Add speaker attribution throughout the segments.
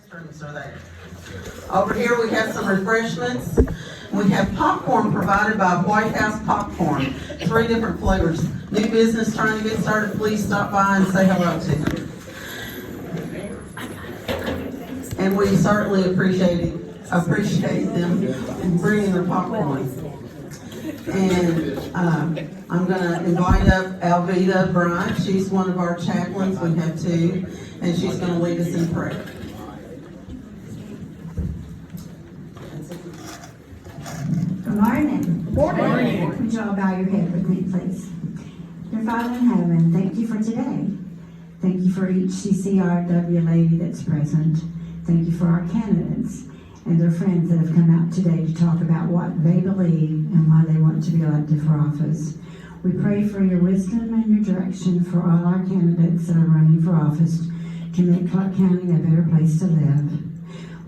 Speaker 1: Restrooms are there. Over here we have some refreshments. We have popcorn provided by White House Popcorn. 3 different flavors. New business trying to get started, please stop by and say hello to them. And we certainly appreciate them bringing their popcorn. And I'm going to invite up Alvita Bryant. She's one of our chaplains. We have 2. And she's going to lead us in prayer.
Speaker 2: Good morning. Morning. Would you all bow your head with me, please? Dear Father in heaven, thank you for today. Thank you for each CCRW lady that's present. Thank you for our candidates and their friends that have come out today to talk about what they believe and why they want to be elected for office. We pray for your wisdom and your direction for all our candidates that are running for office to make Clark County a better place to live.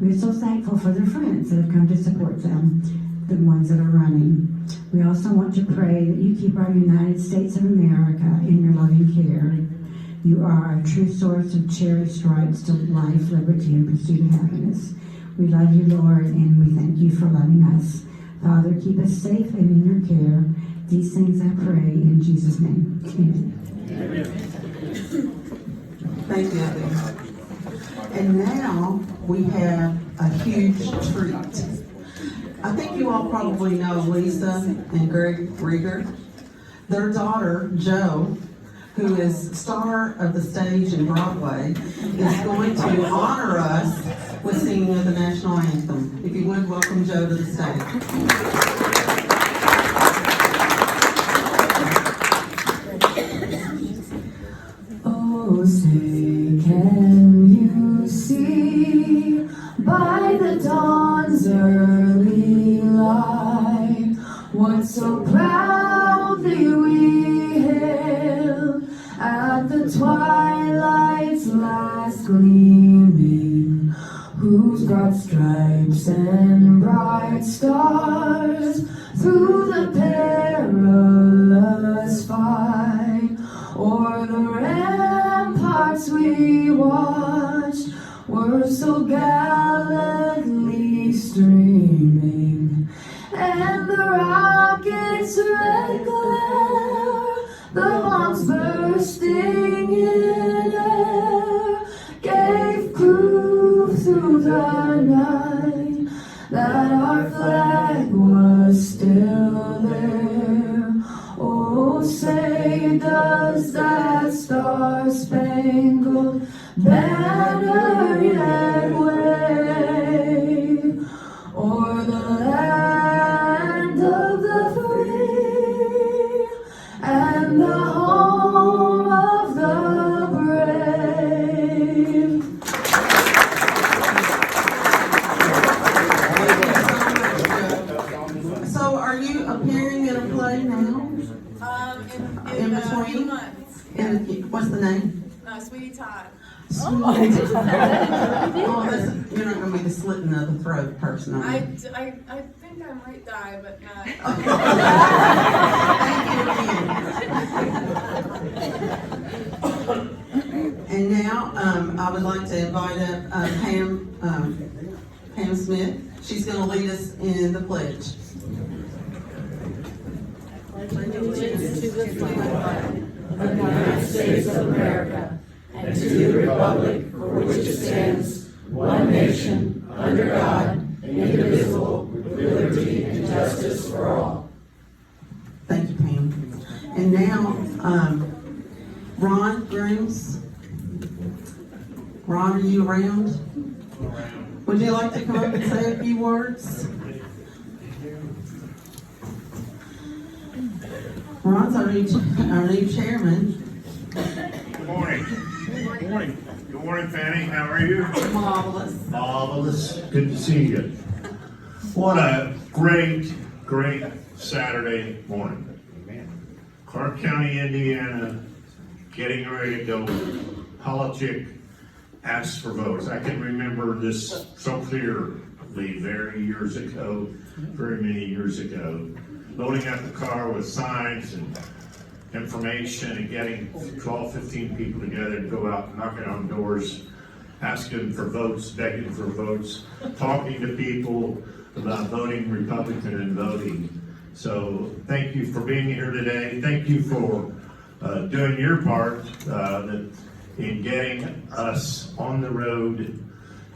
Speaker 2: We are so thankful for their friends that have come to support them, the ones that are running. We also want to pray that you keep our United States of America in your loving care. You are a true source of cherished rights to life, liberty, and pursuit of happiness. We love you, Lord, and we thank you for loving us. Father, keep us safe and in your care. These things I pray in Jesus' name. Amen.
Speaker 1: Thank you, Abby. And now we have a huge treat. I think you all probably know Lisa and Greg Rieger. Their daughter, Jo, who is star of the stage in Broadway, is going to honor us with singing of the national anthem. If you would, welcome Jo to the stage.
Speaker 2: Oh, say, can you see by the dawn's early light what so proudly we hailed at the twilight's last gleaming, whose broad stripes and bright stars through the perilous fight o'er the ramparts we watched were so gallantly streaming, and the rocket's red glare, the bombs bursting in air, gave proof through the night that our flag was still there. Oh, say, does that star-spangled banner yet wave o'er the land of the free and the home of the brave?
Speaker 1: So are you appearing in a play now?
Speaker 3: In
Speaker 1: between?
Speaker 3: a few months.
Speaker 1: What's the name?
Speaker 3: Sweetie Todd.
Speaker 1: Oh, you're not going to be the slitting of the throat person, are
Speaker 3: I
Speaker 1: you?
Speaker 3: think I might die, but not.
Speaker 1: And now, I would like to invite up Pam Smith. She's going to lead us in the pledge.
Speaker 4: Allegiance to the flag of the United States of America and to the republic for which it stands, one nation, under God, indivisible, with liberty and justice for all.
Speaker 1: Thank you, Pam. And now, Ron Grooms. Ron, are you around? Would you like to come up and say a few words? Ron's our new chairman.
Speaker 5: Good morning. Good morning. Good morning, Fanny. How are you?
Speaker 1: Marvelous.
Speaker 5: Marvelous. Good to see you. What a great Saturday morning. Clark County, Indiana, getting ready to go politic, ask for votes. I can remember this so clearly very many years ago. Loading up the car with signs and information and getting 12, 15 people together to go out and knocking on doors asking for votes, begging for votes, talking to people about voting Republican and voting. So thank you for being here today. Thank you for doing your part in getting us on the road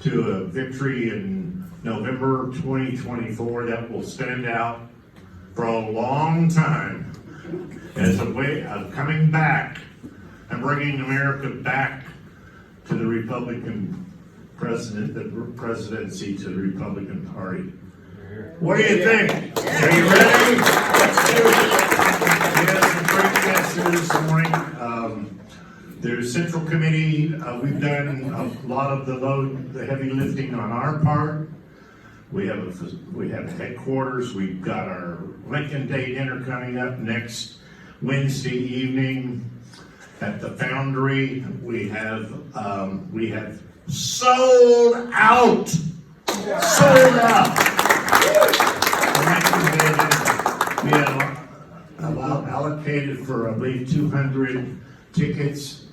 Speaker 5: to a victory in November 2024 that will stand out for a long time as a way of coming back and bringing America back to the Republican presidency, to the Republican Party. What do you think? Are you ready? We have some great guests here this morning. There's Central Committee. We've done a lot of the heavy lifting on our part. We have headquarters. We've got our Lincoln Day dinner coming up next Wednesday evening at the Foundry. We have sold out. Sold out. We had allocated for, I believe, 200 tickets,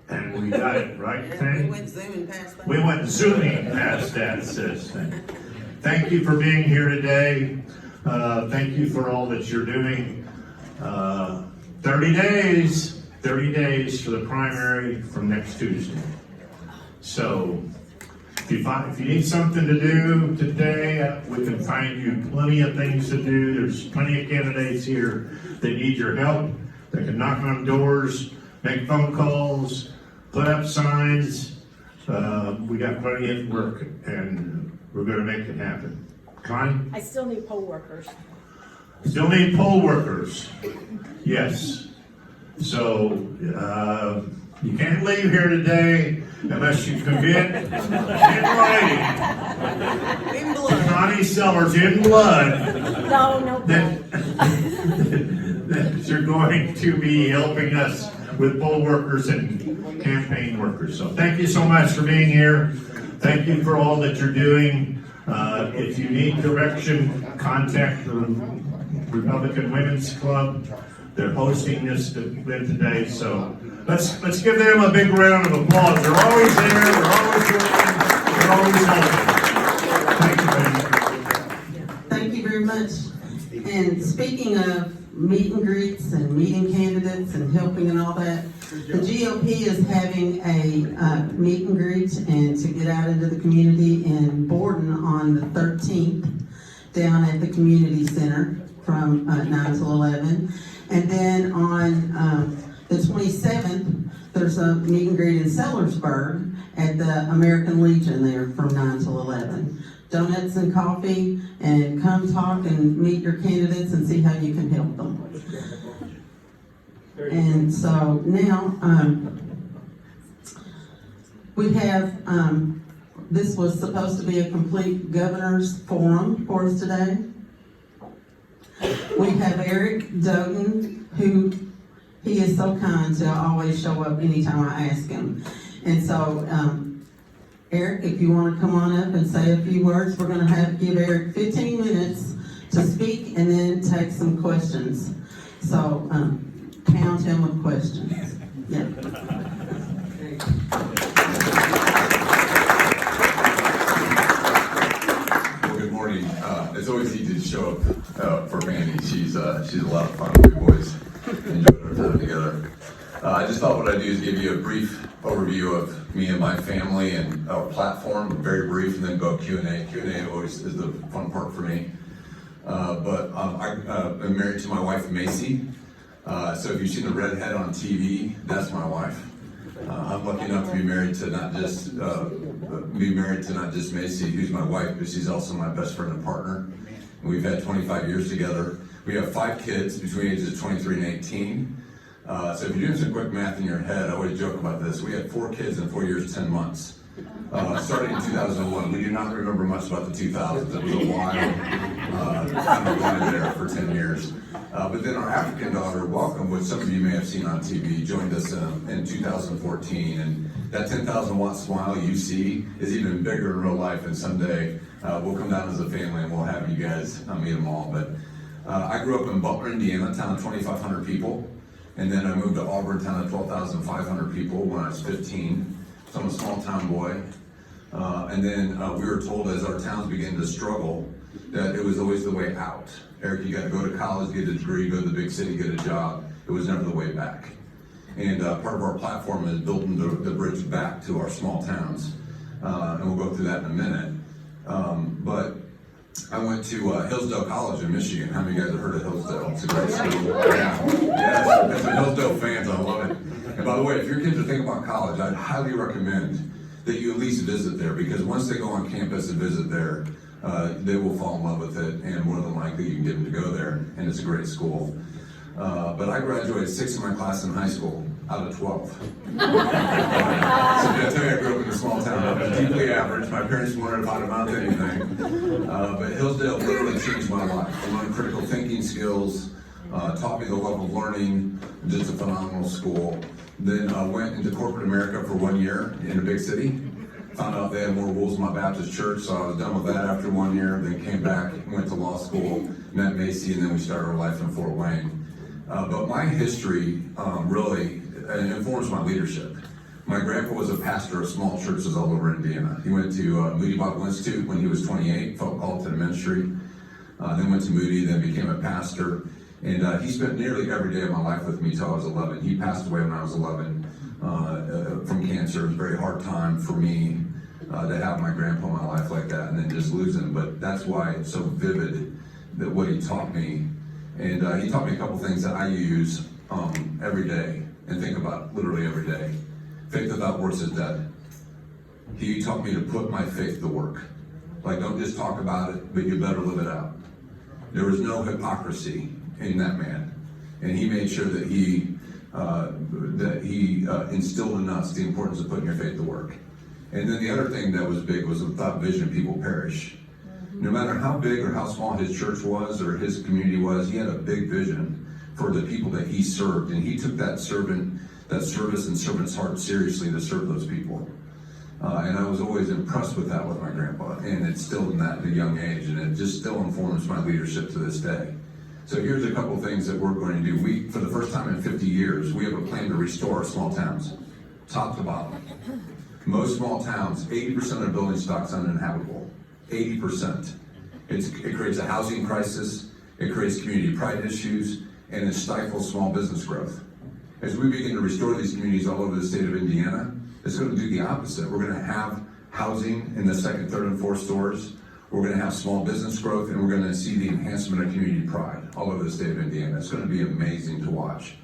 Speaker 5: and we got it, right, Fanny?
Speaker 6: We went zooming past that.
Speaker 5: We went zooming past that, sis. Thank you for being here today. Thank you for all that you're doing. 30 days for the primary from next Tuesday. So, if you need something to do today, we can find you plenty of things to do. There's plenty of candidates here that need your help, that can knock on doors, make phone calls, put up signs. We got plenty of work, and we're going to make it happen. Connie?
Speaker 4: I still need poll workers.
Speaker 5: Still need poll workers. Yes. So, you can't leave here today unless you commit in writing.
Speaker 6: In blood.
Speaker 5: Connie Sellers in blood.
Speaker 4: No.
Speaker 5: That you're going to be helping us with poll workers and campaign workers. So thank you so much for being here. Thank you for all that you're doing. If you need direction, contact the Republican Women's Club. They're hosting this event today, so let's give them a big round of applause. They're always there, they're always working, they're always helping. Thank you, baby.
Speaker 1: Thank you very much. And speaking of meet and greets and meeting candidates and helping and all that, the GOP is having a meet and greet and to get out into the community in Borden on the 13th down at the community center from 9 till 11. And then on the 27th, there's a meet and greet in Sellersburg at the American Legion there from 9 till 11. Donuts and coffee, and come talk and meet your candidates and see how you can help them. And so now, we have, this was supposed to be a complete governor's forum for us today. We have Eric Doden, who he is so kind to always show up anytime I ask him. And so, Eric, if you want to come on up and say a few words, we're going to give Eric 15 minutes to speak and then take some questions. So, pound him with questions. Yeah.
Speaker 7: Well, good morning. It's always easy to show up for Mandy. She's a lot of fun. We've always enjoyed our time together. I just thought what I'd do is give you a brief overview of me and my family and our platform, very brief, and then go Q&A. Q&A always is the fun part for me. I'm married to my wife, Macy. So if you've seen the redhead on TV, that's my wife. I'm lucky enough to be married to not just Macy, who's my wife, but she's also my best friend and partner. And we've had 25 years together. We have 5 kids between ages 23 and 18. So if you're doing some quick math in your head, I always joke about this. We had 4 kids in 4 years, 10 months. Starting in 2001. We do not remember much about the 2000s. It was a while, kind of going there for 10 years. But then our African daughter, Welcome, which some of you may have seen on TV, joined us in 2014. And that 10,000 watt smile you see is even bigger in real life. And someday we'll come down as a family and we'll have you guys meet them all. But I grew up in Butler, Indiana, a town of 2,500 people. And then I moved to Auburn, town of 12,500 people when I was 15. So I'm a small town boy. And then we were told as our towns began to struggle that it was always the way out. Eric, you got to go to college, get a degree, go to the big city, get a job. It was never the way back. And part of our platform is building the bridge back to our small towns. And we'll go through that in a minute. But I went to Hillsdale College in Michigan. How many of you guys have heard of Hillsdale? It's a great school. Yeah. Yes, as a Hillsdale fans, I love it. And by the way, if your kids are thinking about college, I'd highly recommend that you at least visit there, because once they go on campus and visit there, they will fall in love with it, and more than likely you can get them to go there, and it's a great school. But I graduated 6th in my class in high school out of 12. So I tell you, I grew up in a small town. I was deeply average. My parents weren't about to amount to anything. But Hillsdale literally changed my life. I learned critical thinking skills, taught me the love of learning, just a phenomenal school. Then I went into corporate America for 1 year in a big city. Found out they had more rules in my Baptist church, so I was done with that after 1 year. Then came back, went to law school, met Macy, and then we started our life in Fort Wayne. But my history really informs my leadership. My grandpa was a pastor of small churches all over Indiana. He went to Moody Bible Institute when he was 28, felt called to the ministry. Then went to Moody, then became a pastor. And he spent nearly every day of my life with me till I was 11. He passed away when I was 11 from cancer. It was a very hard time for me to have my grandpa in my life like that and then just lose him. But that's why it's so vivid that what he taught me. And he taught me a couple things that I use every day and think about literally every day. Faith without works is dead. He taught me to put my faith to work. Like, don't just talk about it, but you better live it out. There was no hypocrisy in that man. And he made sure that he instilled in us the importance of putting your faith to work. And then the other thing that was big was without vision, people perish. No matter how big or how small his church was or his community was, he had a big vision for the people that he served. And he took that service and servant's heart seriously to serve those people. And I was always impressed with that with my grandpa. And it's still in that at a young age. And it just still informs my leadership to this day. So here's a couple things that we're going to do. We, for the first time in 50 years, we have a plan to restore our small towns, top to bottom. Most small towns, 80% of building stock's uninhabitable. 80%. It creates a housing crisis, it creates community pride issues, and it stifles small business growth. As we begin to restore these communities all over the state of Indiana, it's going to do the opposite. We're going to have housing in the second, third, and fourth stores. We're going to have small business growth, and we're going to see the enhancement of community pride all over the state of Indiana. It's going to be amazing to watch.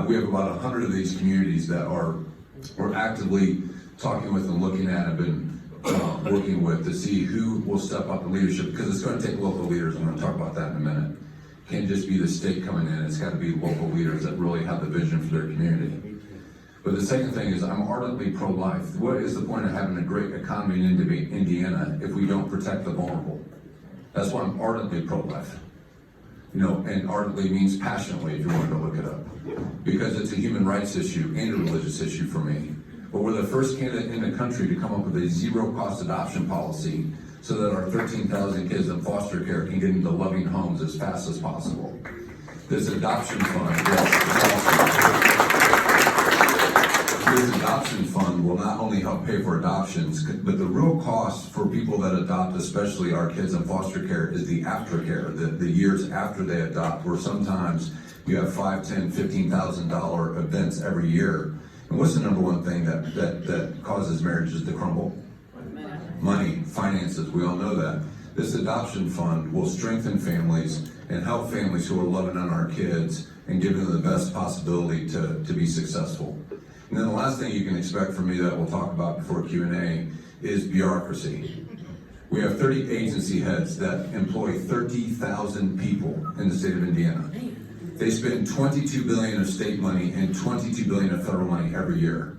Speaker 7: We have about 100 of these communities that we're actively talking with and looking at and been working with to see who will step up in leadership, because it's going to take local leaders. I'm going to talk about that in a minute. It can't just be the state coming in. It's got to be local leaders that really have the vision for their community. But the second thing is I'm ardently pro-life. What is the point of having a great economy in Indiana if we don't protect the vulnerable? That's why I'm ardently pro-life. You know, and ardently means passionately, if you want to look it up. Because it's a human rights issue and a religious issue for me. But we're the first candidate in the country to come up with a zero-cost adoption policy so that our 13,000 kids in foster care can get into loving homes as fast as possible. This adoption fund, this adoption fund will not only help pay for adoptions, but the real cost for people that adopt, especially our kids in foster care, is the aftercare, the years after they adopt, where sometimes you have $5,000, $10,000, $15,000 events every year. And what's the number one thing that causes marriages to crumble? Money, finances, we all know that. This adoption fund will strengthen families and help families who are loving on our kids and give them the best possibility to be successful. And then the last thing you can expect from me that we'll talk about before Q&A is bureaucracy. We have 30 agency heads that employ 30,000 people in the state of Indiana. They spend $22 billion of state money and $22 billion of federal money every year.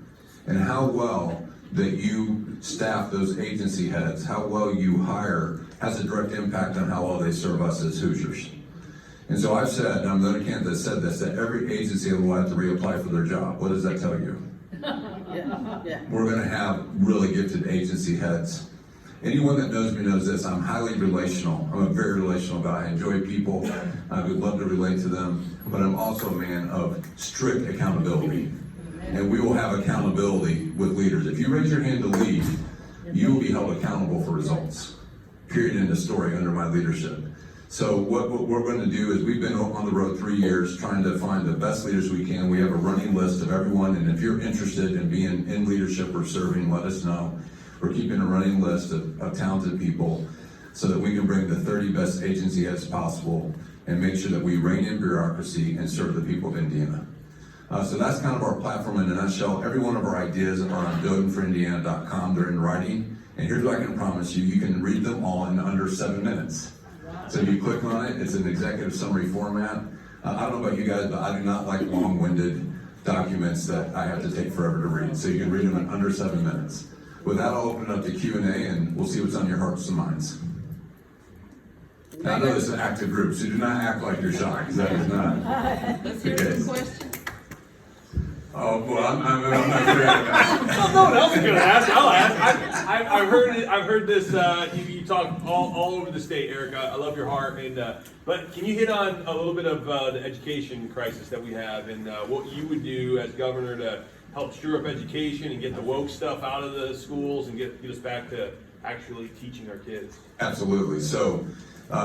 Speaker 7: And how well that you staff those agency heads, how well you hire, has a direct impact on how well they serve us as Hoosiers. And so I've said, and I'm the only candidate that said this, that every agency will have to reapply for their job. What does that tell you?
Speaker 6: Yeah.
Speaker 7: We're going to have really gifted agency heads. Anyone that knows me knows this. I'm highly relational. I'm a very relational guy. I enjoy people. I would love to relate to them. But I'm also a man of strict accountability. And we will have accountability with leaders. If you raise your hand to lead, you will be held accountable for results. Period, end of story, under my leadership. So what we're going to do is, we've been on the road 3 years trying to find the best leaders we can. We have a running list of everyone, and if you're interested in being in leadership or serving, let us know. We're keeping a running list of talented people so that we can bring the 30 best agency heads possible and make sure that we rein in bureaucracy and serve the people of Indiana. So that's kind of our platform in a nutshell. Every one of our ideas are on dodenforindiana.com. They're in writing. And here's what I can promise you. You can read them all in under 7 minutes. So if you click on it, it's an executive summary format. I don't know about you guys, but I do not like long-winded documents that I have to take forever to read. So you can read them in under 7 minutes. With that, I'll open it up to Q&A, and we'll see what's on your hearts and minds. Now, I know this is an active group, so do not act like you're shy, because that is not the case.
Speaker 6: Question?
Speaker 7: Oh, well, I'm not sure.
Speaker 8: No one else is gonna ask. I'll ask. I've heard it. I've heard this. You talk all over the state, Erica. I love your heart. But can you hit on a little bit of the education crisis that we have, and what you would do as governor to help stir up education and get the woke stuff out of the schools and get us back to actually teaching our kids?
Speaker 7: Absolutely. So,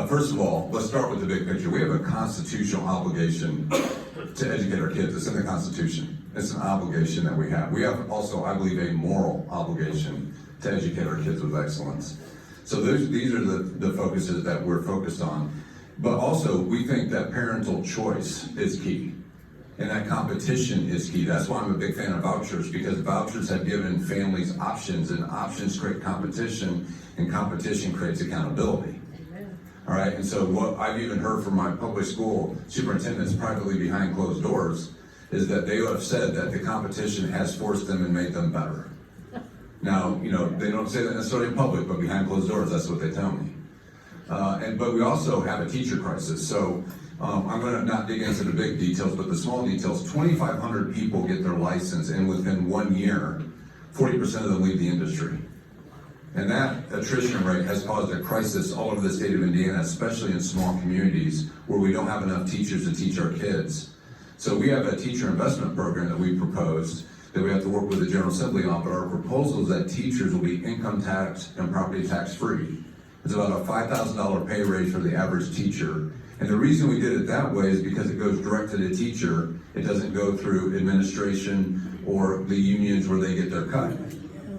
Speaker 7: first of all, let's start with the big picture. We have a constitutional obligation to educate our kids. It's in the Constitution. It's an obligation that we have. We have also, I believe, a moral obligation to educate our kids with excellence. So these are the focuses that we're focused on. But also, we think that parental choice is key. And that competition is key. That's why I'm a big fan of vouchers, because vouchers have given families options, and options create competition, and competition creates accountability. All right, and so what I've even heard from my public school superintendents privately behind closed doors is that they have said that the competition has forced them and made them better. Now, they don't say that necessarily in public, but behind closed doors, that's what they tell me. But we also have a teacher crisis. So I'm going to not dig into the big details, but the small details. 2,500 people get their license, and within 1 year, 40% of them leave the industry. And that attrition rate has caused a crisis all over the state of Indiana, especially in small communities where we don't have enough teachers to teach our kids. So we have a teacher investment program that we proposed that we have to work with the General Assembly on, but our proposal is that teachers will be income tax and property tax free. It's about a $5,000 pay raise for the average teacher. And the reason we did it that way is because it goes direct to the teacher. It doesn't go through administration or the unions where they get their cut.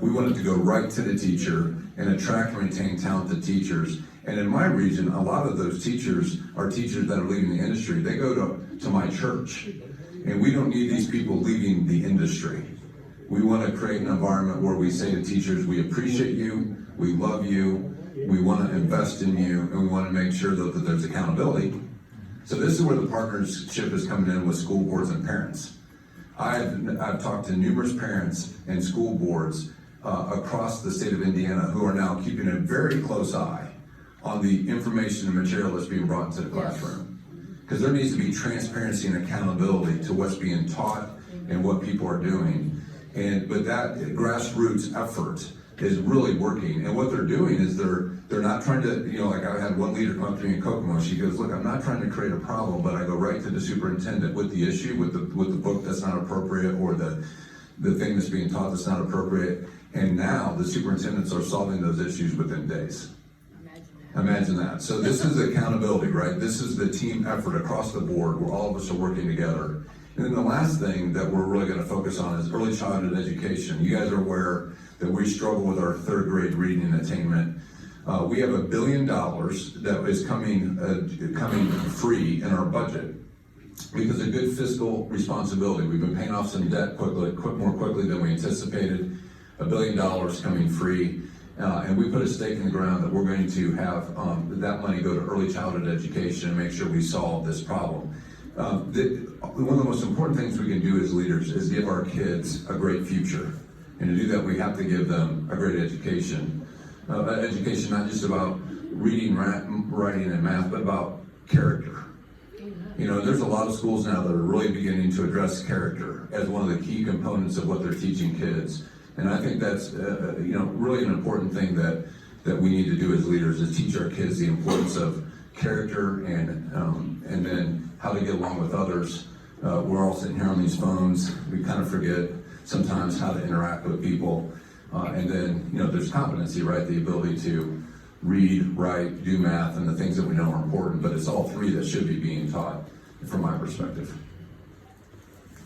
Speaker 7: We want it to go right to the teacher and attract and retain talented teachers. And in my region, a lot of those teachers are teachers that are leaving the industry. They go to my church, and we don't need these people leaving the industry. We want to create an environment where we say to teachers, we appreciate you, we love you, we want to invest in you, and we want to make sure that there's accountability. So this is where the partnership is coming in with school boards and parents. I've talked to numerous parents and school boards across the state of Indiana who are now keeping a very close eye on the information and material that's being brought into the classroom. Because there needs to be transparency and accountability to what's being taught and what people are doing. But that grassroots effort is really working. And what they're doing is they're not trying to, like I had one leader come up to me in Kokomo. She goes, look, I'm not trying to create a problem, but I go right to the superintendent with the issue, with the book that's not appropriate, or the thing that's being taught that's not appropriate. And now the superintendents are solving those issues within days. Imagine that. So this is accountability, right? This is the team effort across the board where all of us are working together. And then the last thing that we're really going to focus on is early childhood education. You guys are aware that we struggle with our third grade reading and attainment. We have $1 billion that is coming free in our budget because of good fiscal responsibility. We've been paying off some debt more quickly than we anticipated. $1 billion coming free. And we put a stake in the ground that we're going to have that money go to early childhood education and make sure we solve this problem. One of the most important things we can do as leaders is give our kids a great future. And to do that, we have to give them a great education. Education not just about reading, writing, and math, but about character. There's a lot of schools now that are really beginning to address character as one of the key components of what they're teaching kids. And I think that's really an important thing that we need to do as leaders is teach our kids the importance of character and then how to get along with others, we're all sitting here on these phones. We kind of forget sometimes how to interact with people. And then, there's competency, right? The ability to read, write, do math, and the things that we know are important, but it's all three that should be being taught from my perspective.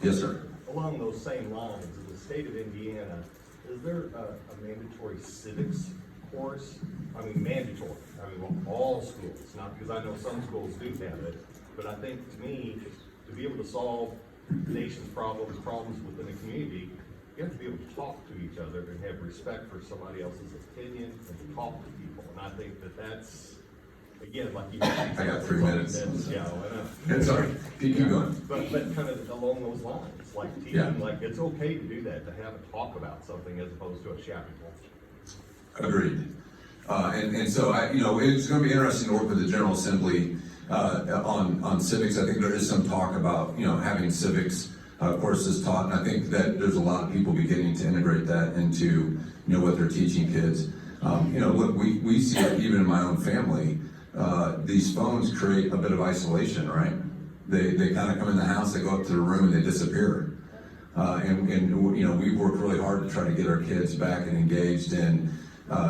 Speaker 7: Yes, sir.
Speaker 9: Along those same lines, in the state of Indiana, is there a mandatory civics course? I mean, mandatory. I mean, all schools, not because I know some schools do have it, but I think to me, to be able to solve the nation's problems within a community, you have to be able to talk to each other and have respect for somebody else's opinion and to talk to people. And I think that that's, again, like you.
Speaker 7: I got 3 minutes.
Speaker 9: Yeah, I know.
Speaker 7: Sorry, keep going.
Speaker 9: But kind of along those lines, like teaching,
Speaker 7: Yeah.
Speaker 9: like it's okay to do that, to have a talk about something as opposed to a shouting match.
Speaker 7: Agreed. And so it's going to be interesting to work with the General Assembly on civics. I think there is some talk about having civics courses taught, and I think that there's a lot of people beginning to integrate that into what they're teaching kids. Look, we see it even in my own family. These phones create a bit of isolation, right? They kind of come in the house, they go up to the room, and they disappear. And we've worked really hard to try to get our kids back and engaged in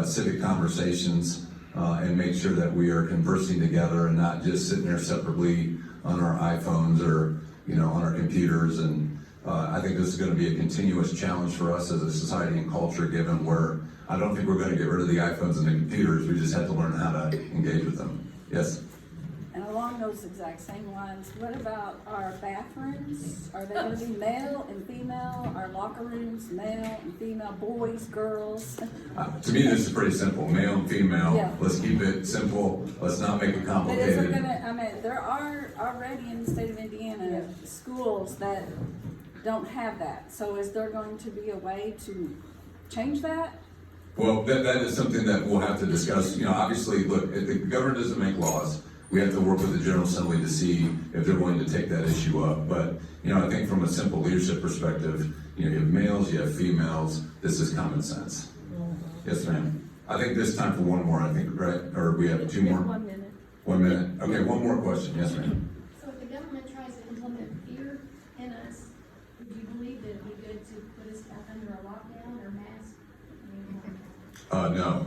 Speaker 7: civic conversations and make sure that we are conversing together and not just sitting there separately on our iPhones or on our computers. And I think this is going to be a continuous challenge for us as a society and culture, given where I don't think we're going to get rid of the iPhones and the computers. We just have to learn how to engage with them. Yes?
Speaker 4: And along those exact same lines, what about our bathrooms? Are they going to be male and female? Our locker rooms, male and female, boys, girls?
Speaker 7: To me, this is pretty simple. Male and female.
Speaker 4: Yeah.
Speaker 7: Let's keep it simple. Let's not make it
Speaker 4: But
Speaker 7: complicated.
Speaker 4: is there there are already in the state of Indiana schools that don't have that. So is there going to be a way to change that?
Speaker 7: Well, that is something that we'll have to discuss. Obviously, look, if the government doesn't make laws, we have to work with the General Assembly to see if they're willing to take that issue up. But, I think from a simple leadership perspective, you have males, you have females. This is common sense. Yes, ma'am. I think this time for one more, I think, right? Or we have 2 more?
Speaker 4: 1 minute.
Speaker 7: 1 minute. Okay, one more question. Yes, ma'am.
Speaker 10: So if the government tries to implement fear in us, would you believe that it'd be good to put us back under a lockdown or mask?
Speaker 7: No.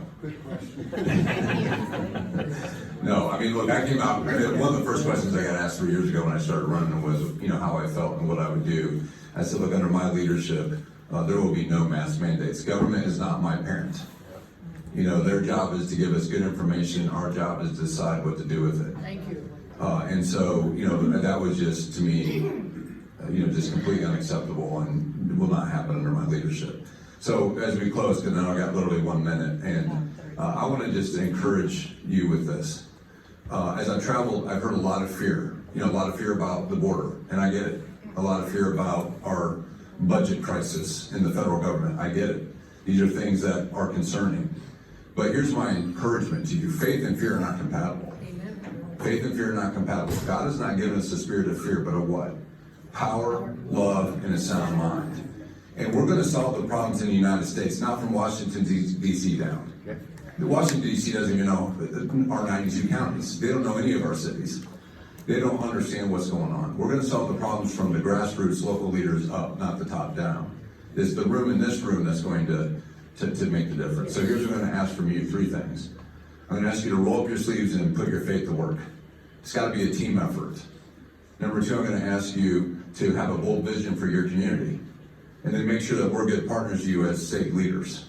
Speaker 7: No, I mean, look, I came out, one of the first questions I got asked 3 years ago when I started running was, how I felt and what I would do. I said, look, under my leadership, there will be no mask mandates. Government is not my parent. Their job is to give us good information. Our job is to decide what to do with it.
Speaker 6: Thank you.
Speaker 7: And so, that was just, to me, just completely unacceptable and will not happen under my leadership. So as we close, because now I got literally 1 minute, and I want to just encourage you with this. As I've traveled, I've heard a lot of fear. A lot of fear about the border, and I get it. A lot of fear about our budget crisis in the federal government. I get it. These are things that are concerning. But here's my encouragement to you. Faith and fear are not compatible. Faith and fear are not compatible. God has not given us the spirit of fear, but of what? Power, love, and a sound mind. And we're going to solve the problems in the United States, not from Washington, D.C. down. Washington, D.C. doesn't even know our 92 counties. They don't know any of our cities. They don't understand what's going on. We're going to solve the problems from the grassroots, local leaders up, not the top down. It's the room in this room that's going to make the difference. So here's what I'm going to ask from you, 3 things. I'm going to ask you to roll up your sleeves and put your faith to work. It's got to be a team effort. Number 2, I'm going to ask you to have a bold vision for your community. And then make sure that we're good partners to you as safe leaders.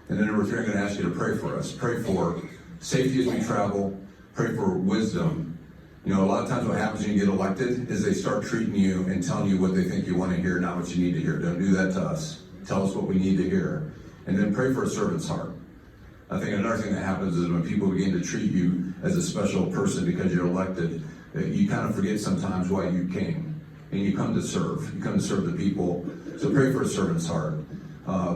Speaker 7: And then number 3, I'm going to ask you to pray for us. Pray for safety as we travel. Pray for wisdom. A lot of times what happens when you get elected is they start treating you and telling you what they think you want to hear, not what you need to hear. Don't do that to us. Tell us what we need to hear. And then pray for a servant's heart. I think another thing that happens is when people begin to treat you as a special person because you're elected, you kind of forget sometimes why you came. And you come to serve. You come to serve the people. So pray for a servant's heart.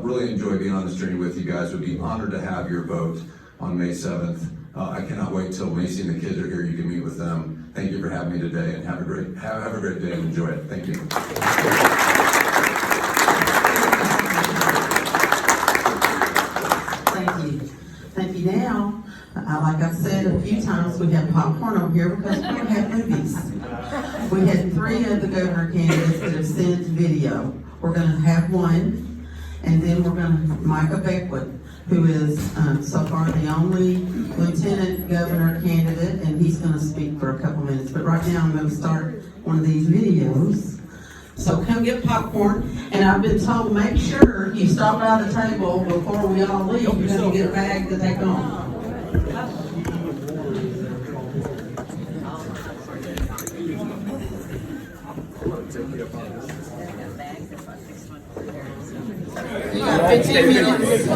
Speaker 7: Really enjoy being on this journey with you guys. Would be honored to have your vote on May 7th. I cannot wait till Macy and the kids are here. You can meet with them. Thank you for having me today, and have a great day and enjoy it. Thank you.
Speaker 1: Thank you. Now, like I've said a few times, we have popcorn over here because we don't have movies. We had 3 3 of the governor candidates that have sent video. We're gonna have one, and then we're gonna, Micah Beckwith, who is so far the only lieutenant governor candidate, and he's gonna speak for a couple minutes. But right now, I'm gonna start one of these videos. So come get popcorn, and I've been told, make sure you stop by the table before we all leave, you're gonna get a bag to take home. You got 15 minutes.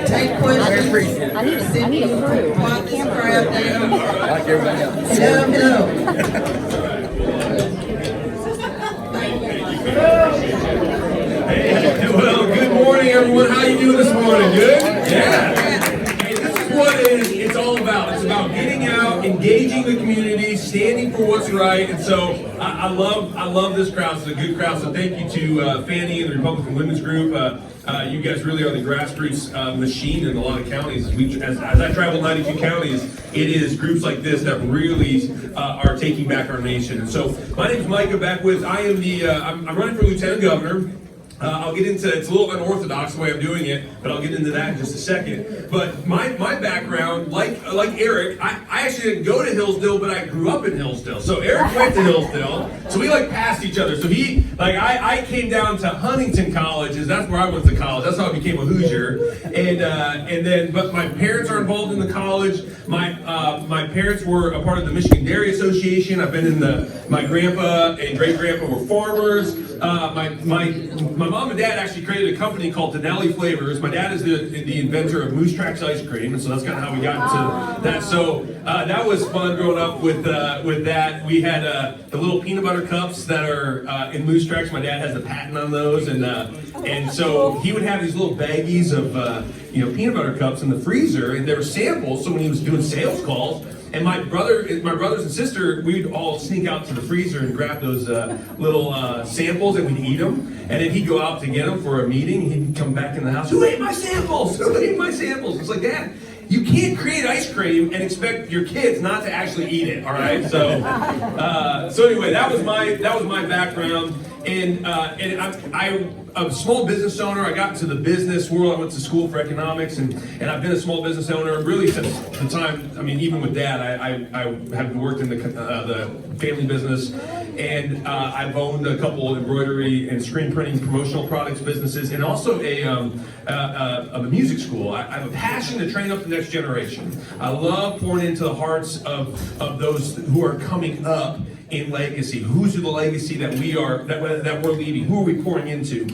Speaker 1: Take questions.
Speaker 6: I need a crew.
Speaker 1: Pop this crap down.
Speaker 4: Like everyone else.
Speaker 1: No.
Speaker 8: Well, good morning, everyone. How you doing this morning? Good? Yeah. Hey, this is what it's all about. It's about getting out, engaging the community, standing for what's right. And so I love this crowd. It's a good crowd. So thank you to Fanny and the Republican Women's Group. You guys really are the grassroots machine in a lot of counties. As I travel 92 counties, it is groups like this that really are taking back our nation. And so my name is Micah Beckwith. I am I'm running for lieutenant governor. I'll get into, it's a little unorthodox the way I'm doing it, but I'll get into that in just a second. But my background, like Eric, I actually didn't go to Hillsdale, but I grew up in Hillsdale. So Eric went to Hillsdale, so we passed each other. So I came down to Huntington College, that's where I went to college. That's how I became a Hoosier. But my parents are involved in the college. My parents were a part of the Michigan Dairy Association. I've been my grandpa and great grandpa were farmers. My mom and dad actually created a company called Denali Flavors. My dad is the inventor of Moose Tracks ice cream, and so that's kind of how we got into that. So that was fun growing up with that. We had the little peanut butter cups that are in Moose Tracks. My dad has the patent on those, and so he would have these little baggies of peanut butter cups in the freezer, and they were samples. So when he was doing sales calls. And my brothers and sister, we'd all sneak out to the freezer and grab those little samples, and we'd eat them. And then he'd go out to get them for a meeting. He'd come back in the house. Who ate my samples? Who ate my samples? It's like, Dad, you can't create ice cream and expect your kids not to actually eat it. All right. So anyway, that was my background. And I'm a small business owner. I got into the business world. I went to school for economics, and I've been a small business owner really since the time. I mean, even with Dad, I have worked in the family business, and I've owned a couple embroidery and screen printing promotional products businesses, and also a music school. I have a passion to train up the next generation. I love pouring into the hearts of those who are coming up in legacy. Who's the legacy that we're leaving? Who are we pouring into?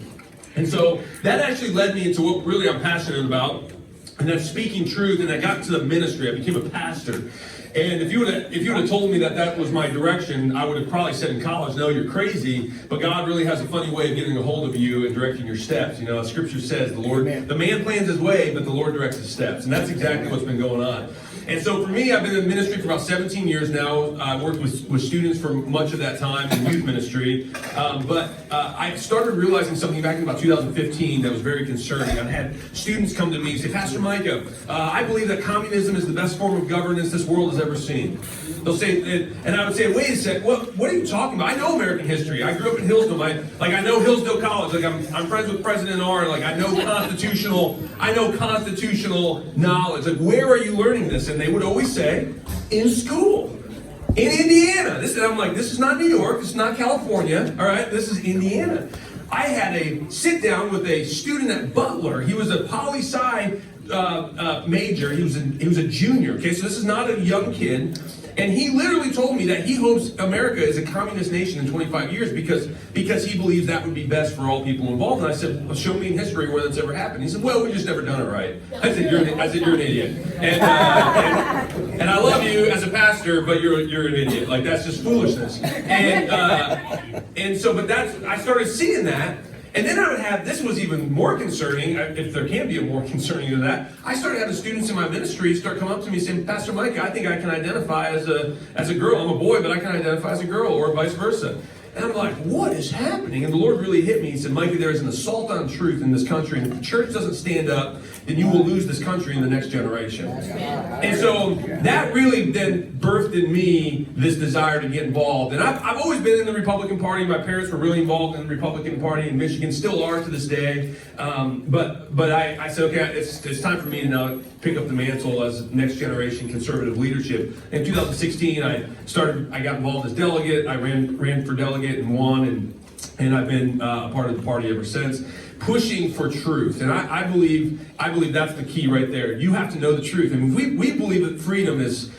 Speaker 8: And so that actually led me into what really I'm passionate about, and that's speaking truth. And I got into the ministry. I became a pastor. And if you would have told me that was my direction, I would have probably said in college, no, you're crazy. But God really has a funny way of getting a hold of you and directing your steps. Scripture says the man plans his way, but the Lord directs his steps. And that's exactly what's been going on. And so for me, I've been in ministry for about 17 years now. I've worked with students for much of that time in youth ministry. But I started realizing something back in about 2015 that was very concerning. I had students come to me and say, Pastor Micah, I believe that communism is the best form of governance this world has ever seen. They'll say, and I would say, wait a sec, what are you talking about? I know American history. I grew up in Hillsdale. I know Hillsdale College. I'm friends with President R. I know constitutional knowledge. Where are you learning this? And they would always say, in school, in Indiana. This is not New York. This is not California. All right, this is Indiana. I had a sit down with a student at Butler. He was a poli-sci major. He was a junior. Okay, so this is not a young kid. And he literally told me that he hopes America is a communist nation in 25 years because he believes that would be best for all people involved. And I said, well, show me in history where that's ever happened. He said, well, we've just never done it right. I said, you're an idiot. And I love you as a pastor, but you're an idiot. That's just foolishness. I started seeing that. And then I would have, this was even more concerning, if there can be a more concerning than that, I started having students in my ministry start coming up to me saying, Pastor Micah, I think I can identify as a girl. I'm a boy, but I can identify as a girl, or vice versa. And I'm like, what is happening? And the Lord really hit me. He said, Micah, there is an assault on truth in this country, and if the church doesn't stand up, then you will lose this country in the next generation. And so that really then birthed in me this desire to get involved. And I've always been in the Republican Party. My parents were really involved in the Republican Party in Michigan, still are to this day. But I said, okay, it's time for me to now pick up the mantle as next generation conservative leadership. In 2016, I got involved as delegate. I ran for delegate and won, and I've been a part of the party ever since, pushing for truth. And I believe that's the key right there. You have to know the truth. I mean, we believe that freedom is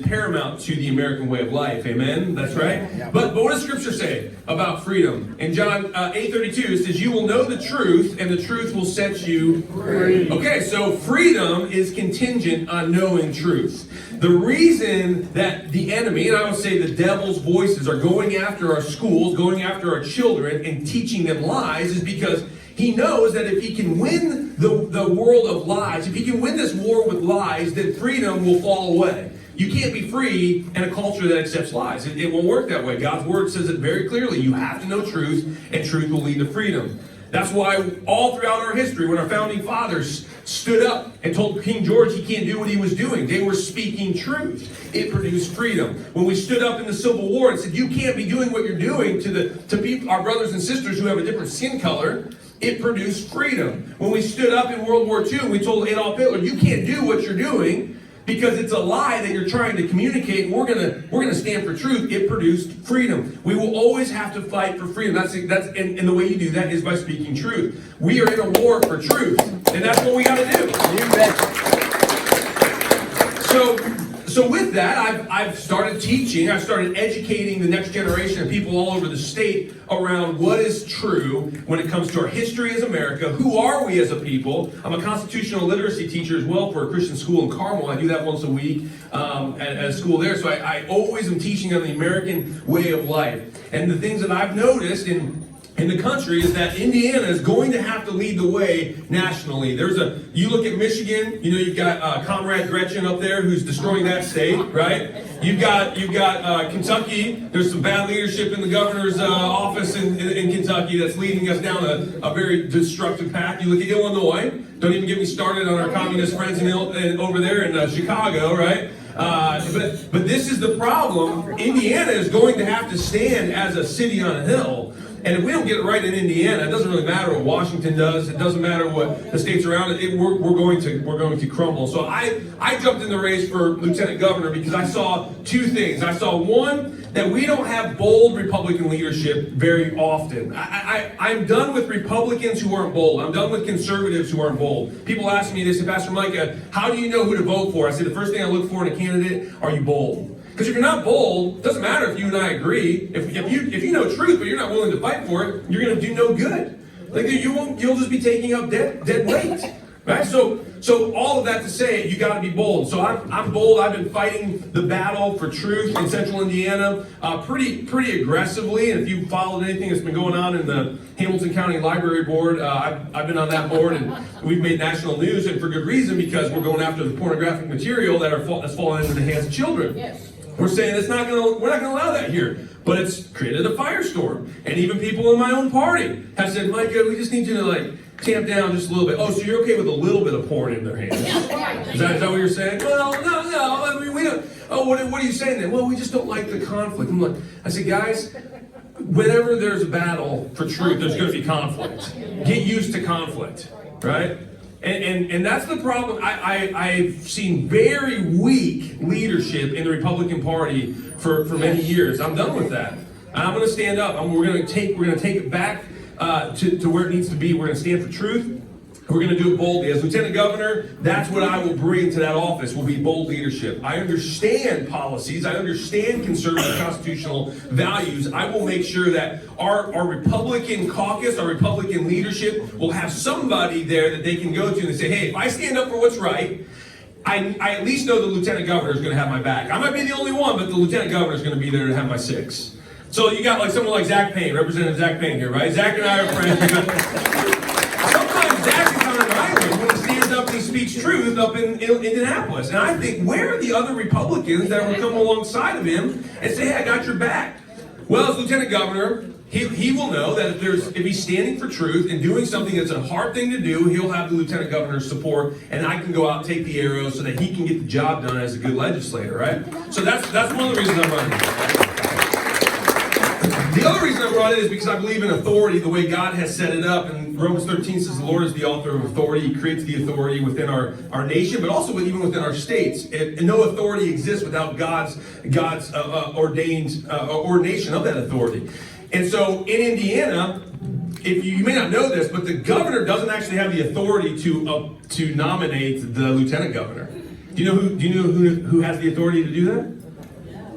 Speaker 8: paramount to the American way of life. Amen? That's right. But what does Scripture say about freedom? In John 8:32, it says, you will know the truth, and the truth will set you free. Okay, so freedom is contingent on knowing truth. The reason that the enemy, and I would say the devil's voices, are going after our schools, going after our children, and teaching them lies is because he knows that if he can win the world of lies, if he can win this war with lies, then freedom will fall away. You can't be free in a culture that accepts lies. It won't work that way. God's word says it very clearly. You have to know truth, and truth will lead to freedom. That's why all throughout our history, when our founding fathers stood up and told King George he can't do what he was doing, they were speaking truth. It produced freedom. When we stood up in the Civil War and said, you can't be doing what you're doing to people, our brothers and sisters who have a different skin color, it produced freedom. When we stood up in World War II and we told Adolf Hitler, you can't do what you're doing because it's a lie that you're trying to communicate, and we're gonna stand for truth, it produced freedom. We will always have to fight for freedom. And the way you do that is by speaking truth. We are in a war for truth, and that's what we gotta do. You bet. So with that, I've started teaching, I've started educating the next generation of people all over the state around what is true when it comes to our history as America. Who are we as a people? I'm a constitutional literacy teacher as well for a Christian school in Carmel. I do that once a week at a school there. So I always am teaching on the American way of life. And the things that I've noticed in the country is that Indiana is going to have to lead the way nationally. You look at Michigan, you've got Comrade Gretchen up there who's destroying that state, right? You've got Kentucky. There's some bad leadership in the governor's office in Kentucky that's leading us down a very destructive path. You look at Illinois. Don't even get me started on our communist friends over there in Chicago, right? But this is the problem. Indiana is going to have to stand as a city on a hill. And if we don't get it right in Indiana, it doesn't really matter what Washington does. It doesn't matter what the states around it. We're going to crumble. So I jumped in the race for lieutenant governor because I saw two things. I saw one, that we don't have bold Republican leadership very often. I'm done with Republicans who aren't bold. I'm done with conservatives who aren't bold. People ask me, they say, Pastor Micah, how do you know who to vote for? I say the first thing I look for in a candidate, are you bold? Because if you're not bold, it doesn't matter if you and I agree. If you know truth, but you're not willing to fight for it, you're going to do no good. Like you'll just be taking up dead weight, right? So all of that to say, you got to be bold. So I'm bold. I've been fighting the battle for truth in Central Indiana pretty aggressively. And if you followed anything that's been going on in the Hamilton County Library Board, I've been on that board, and we've made national news, and for good reason, because we're going after the pornographic material that's fallen into the hands of children. Yes. We're saying we're not going to allow that here. But it's created a firestorm. And even people in my own party have said, Micah, we just need you to tamp down just a little bit. Oh, so you're okay with a little bit of porn in their hands? Is that what you're saying? Well, no. I mean, we don't. Oh, what are you saying then? Well, we just don't like the conflict. I said, guys, whenever there's a battle for truth, there's going to be conflict. Get used to conflict, right? And that's the problem. I've seen very weak leadership in the Republican Party for many years. I'm done with that. I'm going to stand up. We're going to take it back to where it needs to be. We're going to stand for truth. We're going to do it boldly. As Lieutenant Governor, that's what I will bring to that office, will be bold leadership. I understand policies. I understand conservative constitutional values. I will make sure that our Republican caucus, our Republican leadership will have somebody there that they can go to and say, hey, if I stand up for what's right, I at least know the Lieutenant Governor is going to have my back. I might be the only one, but the Lieutenant Governor is going to be there to have my six. So you got someone like Zach Payne, Representative Zach Payne here, right? Zach and I are friends. Sometimes Zach is on an island when he stands up and he speaks truth up in Indianapolis. And I think, where are the other Republicans that will come alongside of him and say, hey, I got your back? Well, as lieutenant governor, he will know that if he's standing for truth and doing something that's a hard thing to do, he'll have the lieutenant governor's support, and I can go out and take the arrows so that he can get the job done as a good legislator, right? So that's one of the reasons I'm running. The other reason I'm running is because I believe in authority the way God has set it up. And Romans 13 says the Lord is the author of authority. He creates the authority within our nation, but also even within our states. And no authority exists without God's ordained ordination of that authority. And so in Indiana, if you may not know this, but the governor doesn't actually have the authority to nominate the lieutenant governor. Do you know who has the authority to do that?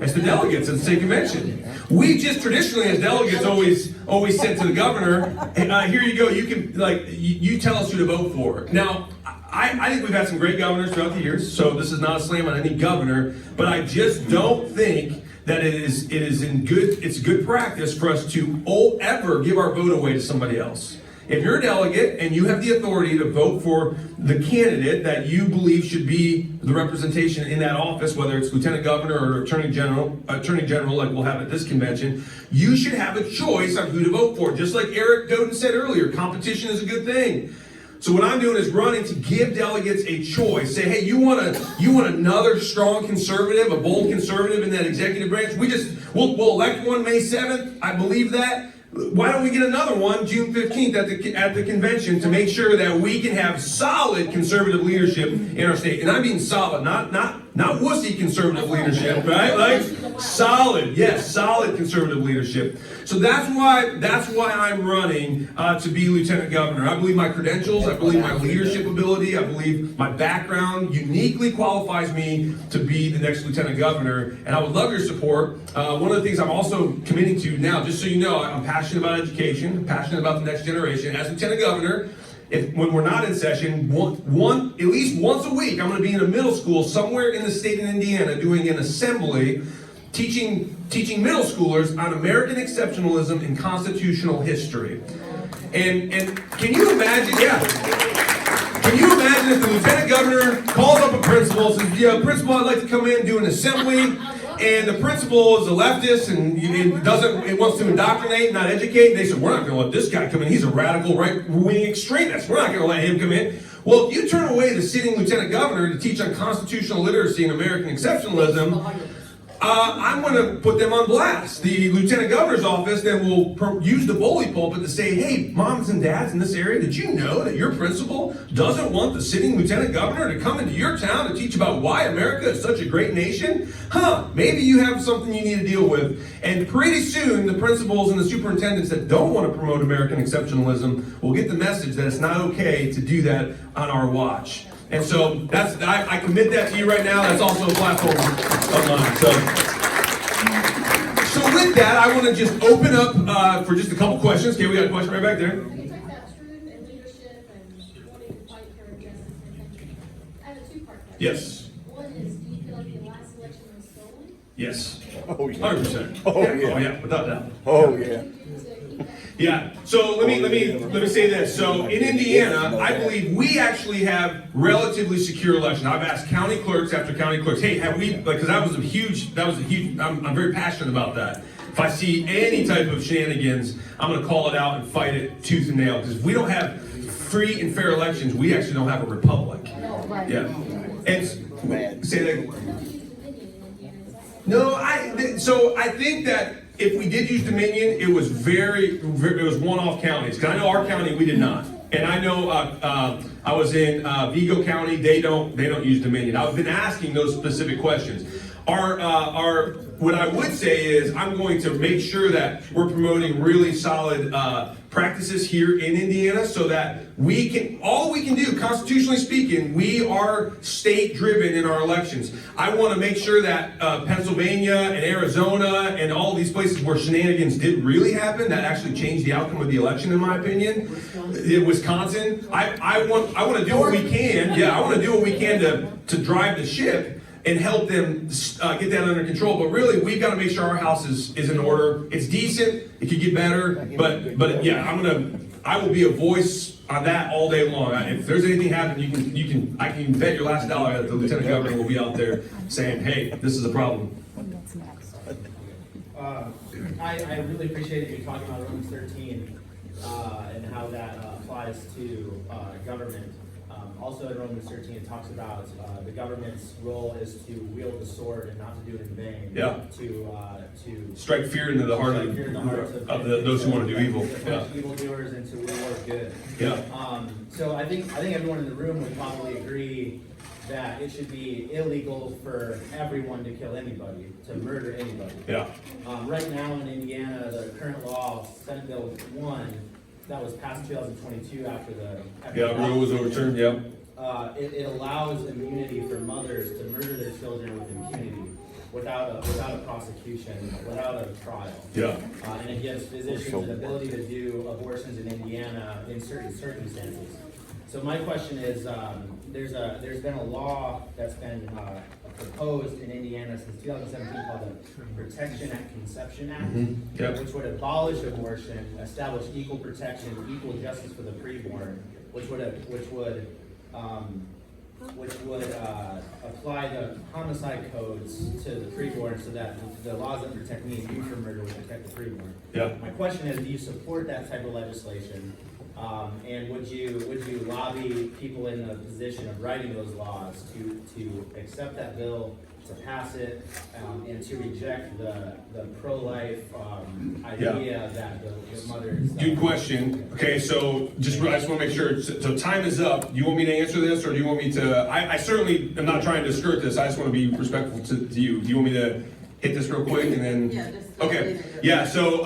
Speaker 8: It's the delegates in the state convention. We just traditionally, as delegates, always said to the governor, "Here you go. You can you tell us who to vote for." Now, I think we've had some great governors throughout the years, so this is not a slam on any governor, but I just don't think that it's good practice for us to ever give our vote away to somebody else. If you're a delegate and you have the authority to vote for the candidate that you believe should be the representation in that office, whether it's lieutenant governor or attorney general like we'll have at this convention, you should have a choice on who to vote for. Just like Eric Doden said earlier, competition is a good thing. So what I'm doing is running to give delegates a choice. Say, hey, you want another strong conservative, a bold conservative in that executive branch? We'll elect one May 7th. I believe that. Why don't we get another one June 15th at the convention to make sure that we can have solid conservative leadership in our state? And I mean solid, not wussy conservative leadership, right? Like solid, yes, solid conservative leadership. So that's why I'm running to be lieutenant governor. I believe my credentials, I believe my leadership ability, I believe my background uniquely qualifies me to be the next lieutenant governor. And I would love your support. One of the things I'm also committing to now, just so you know, I'm passionate about education, I'm passionate about the next generation. As lieutenant governor, when we're not in session, at least once a week, I'm going to be in a middle school somewhere in the state of Indiana doing an assembly teaching middle schoolers on American exceptionalism and constitutional history. And can you imagine, can you imagine if the lieutenant governor calls up a principal and says, yeah, principal, I'd like to come in and do an assembly, and the principal is a leftist and wants to indoctrinate, not educate. And they said, we're not going to let this guy come in. He's a radical right-wing extremist. We're not going to let him come in. Well, if you turn away the sitting lieutenant governor to teach on constitutional literacy and American exceptionalism, I'm going to put them on blast. The lieutenant governor's office then will use the bully pulpit to say, hey, moms and dads in this area, did you know that your principal doesn't want the sitting lieutenant governor to come into your town to teach about why America is such a great nation? Maybe you have something you need to deal with. And pretty soon, the principals and the superintendents that don't want to promote American exceptionalism will get the message that it's not okay to do that on our watch. And so I commit that to you right now. That's also a platform of mine. So with that, I want to just open up for just a couple questions. Okay, we got a question right back there.
Speaker 10: You talked about truth and leadership and wanting to fight for justice and things. I have a two-part question.
Speaker 8: Yes.
Speaker 10: One is, do you feel like the last election was stolen?
Speaker 8: Yes.
Speaker 11: Oh, yeah.
Speaker 8: 100%.
Speaker 11: Oh, yeah.
Speaker 8: Oh, yeah, without doubt.
Speaker 11: Oh, yeah.
Speaker 8: Yeah, so let me say this. So in Indiana, I believe we actually have relatively secure elections. I've asked county clerks after county clerks, hey, have we, because that was a huge, I'm very passionate about that. If I see any type of shenanigans, I'm going to call it out and fight it tooth and nail. Because if we don't have free and fair elections, we actually don't have a republic. Yeah. And say that. No, so I think that if we did use Dominion, it was it was one-off counties. Because I know our county, we did not. And I know I was in Vigo County, they don't use Dominion. I've been asking those specific questions. What I would say is I'm going to make sure that we're promoting really solid practices here in Indiana so that all we can do, constitutionally speaking, we are state-driven in our elections. I want to make sure that Pennsylvania and Arizona and all these places where shenanigans did really happen, that actually changed the outcome of the election, in my opinion. Wisconsin, I want to do what we can. Yeah, I want to do what we can to drive the ship and help them get that under control. But really, we've got to make sure our house is in order. It's decent. It could get better. But yeah, I will be a voice on that all day long. If there's anything happening, I can bet your last dollar that the lieutenant governor will be out there saying, hey, this is a problem.
Speaker 11: I really appreciate you talking about Romans 13 and how that applies to government. Also in Romans 13, it talks about the government's role is to wield the sword and not to do it in vain.
Speaker 8: Yeah.
Speaker 11: To
Speaker 8: Strike fear into the heart of those who want to do evil.
Speaker 11: To evildoers and to reward good.
Speaker 8: Yeah.
Speaker 11: So I think everyone in the room would probably agree that it should be illegal for everyone to kill anybody, to murder anybody.
Speaker 8: Yeah.
Speaker 11: Right now in Indiana, the current law, Senate Bill 1, that was passed in 2022 after the
Speaker 8: Rule was overturned. Yeah.
Speaker 11: It allows immunity for mothers to murder their children with impunity, without a prosecution, without a trial.
Speaker 8: Yeah.
Speaker 11: And it gives physicians an ability to do abortions in Indiana in certain circumstances. So my question is, there's been a law that's been proposed in Indiana since 2017 called the Protection at Conception Act,
Speaker 8: Yep.
Speaker 11: which would abolish abortion, establish equal protection, equal justice for the preborn, which would apply the homicide codes to the preborn so that the laws that protect me and you from murder would protect the preborn.
Speaker 8: Yeah.
Speaker 11: My question is, do you support that type of legislation? And would you lobby people in the position of writing those laws to accept that bill, to pass it, and to reject the pro-life idea that the mothers...
Speaker 8: Good question. Okay, so I just want to make sure. So time is up. Do you want me to answer this, or do you want me to... I certainly am not trying to skirt this. I just want to be respectful to you. Do you want me to hit this real quick and then...
Speaker 6: Yeah, just...
Speaker 8: Okay. Yeah, so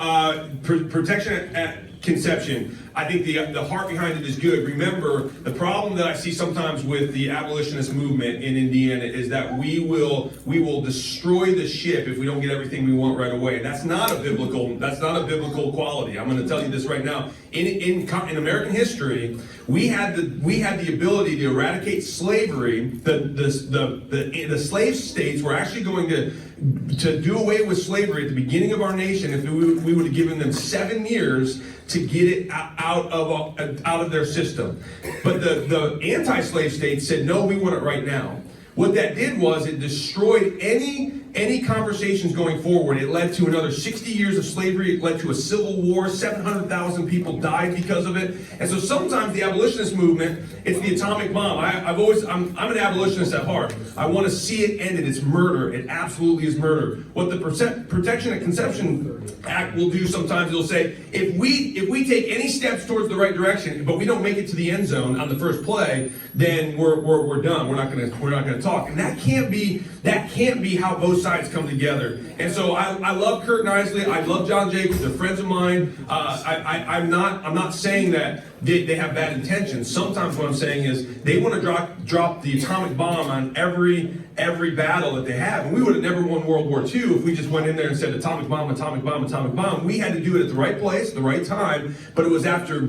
Speaker 8: protection at conception. I think the heart behind it is good. Remember, the problem that I see sometimes with the abolitionist movement in Indiana is that we will destroy the ship if we don't get everything we want right away. And that's not a biblical quality. I'm going to tell you this right now. In American history, we had the ability to eradicate slavery. The slave states were actually going to do away with slavery at the beginning of our nation if we would have given them 7 years to get it out of their system. But the anti-slave states said, no, we want it right now. What that did was it destroyed any conversations going forward. It led to another 60 years of slavery. It led to a civil war. 700,000 people died because of it. And so sometimes the abolitionist movement, it's the atomic bomb. I'm an abolitionist at heart. I want to see it ended. It's murder. It absolutely is murder. What the Protection at Conception Act will do sometimes, it'll say, if we take any steps towards the right direction, but we don't make it to the end zone on the first play, then we're done. We're not going to talk. And that can't be how both sides come together. And so I love Kurt and Isley. I love John Jacobs. They're friends of mine. I'm not saying that they have bad intentions. Sometimes what I'm saying is they want to drop the atomic bomb on every battle that they have. And we would have never won World War II if we just went in there and said atomic bomb, atomic bomb, atomic bomb. We had to do it at the right place, the right time, but it was after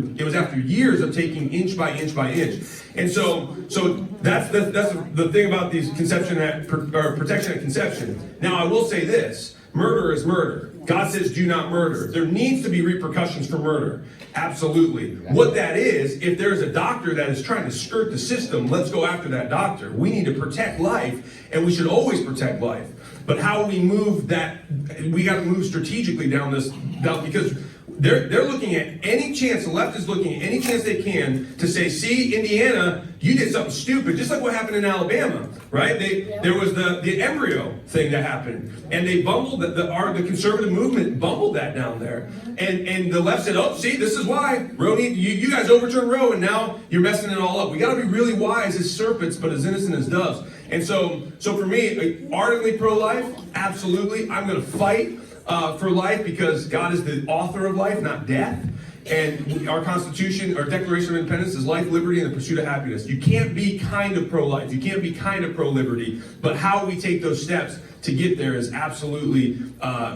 Speaker 8: years of taking inch by inch by inch. And so that's the thing about these protection at conception. Now I will say this: murder is murder. God says do not murder. There needs to be repercussions for murder. Absolutely. What that is, if there's a doctor that is trying to skirt the system, let's go after that doctor. We need to protect life, and we should always protect life. But how we move that, we got to move strategically down because they're looking at any chance, the left is looking at any chance they can to say, see, Indiana, you did something stupid, just like what happened in Alabama, right? There was the embryo thing that happened, and they bumbled, the conservative movement bumbled that down there. And the left said, oh, see, this is why, Roe, you guys overturned Roe, and now you're messing it all up. We got to be really wise as serpents, but as innocent as doves. And so for me, ardently pro-life, absolutely. I'm going to fight for life because God is the author of life, not death. And our Constitution, our Declaration of Independence is life, liberty, and the pursuit of happiness. You can't be kind of pro-life. You can't be kind of pro-liberty. But how we take those steps to get there is absolutely,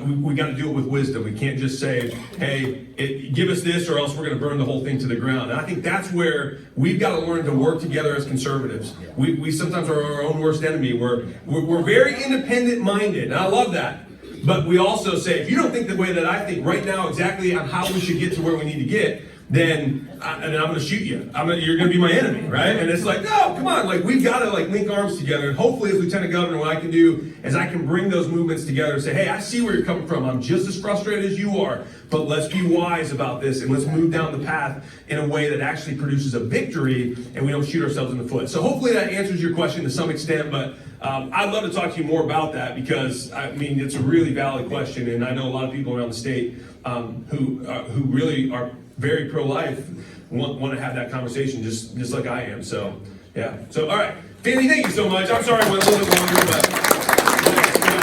Speaker 8: we got to do it with wisdom. We can't just say, hey, give us this or else we're going to burn the whole thing to the ground. And I think that's where we've got to learn to work together as conservatives. We sometimes are our own worst enemy. We're very independent-minded, and I love that. But we also say, if you don't think the way that I think right now exactly on how we should get to where we need to get, then I'm gonna shoot you. You're gonna be my enemy, right? And it's like, no, come on, like we've got to like link arms together. And hopefully, as Lieutenant Governor, what I can do is I can bring those movements together and say, hey, I see where you're coming from. I'm just as frustrated as you are, but let's be wise about this and let's move down the path in a way that actually produces a victory and we don't shoot ourselves in the foot. So hopefully that answers your question to some extent, but I'd love to talk to you more about that because I mean it's a really valid question, and I know a lot of people around the state who really are very pro-life want to have that conversation just like I am. So yeah. So all right, Danny, thank you so much. I'm sorry I went a little bit longer, but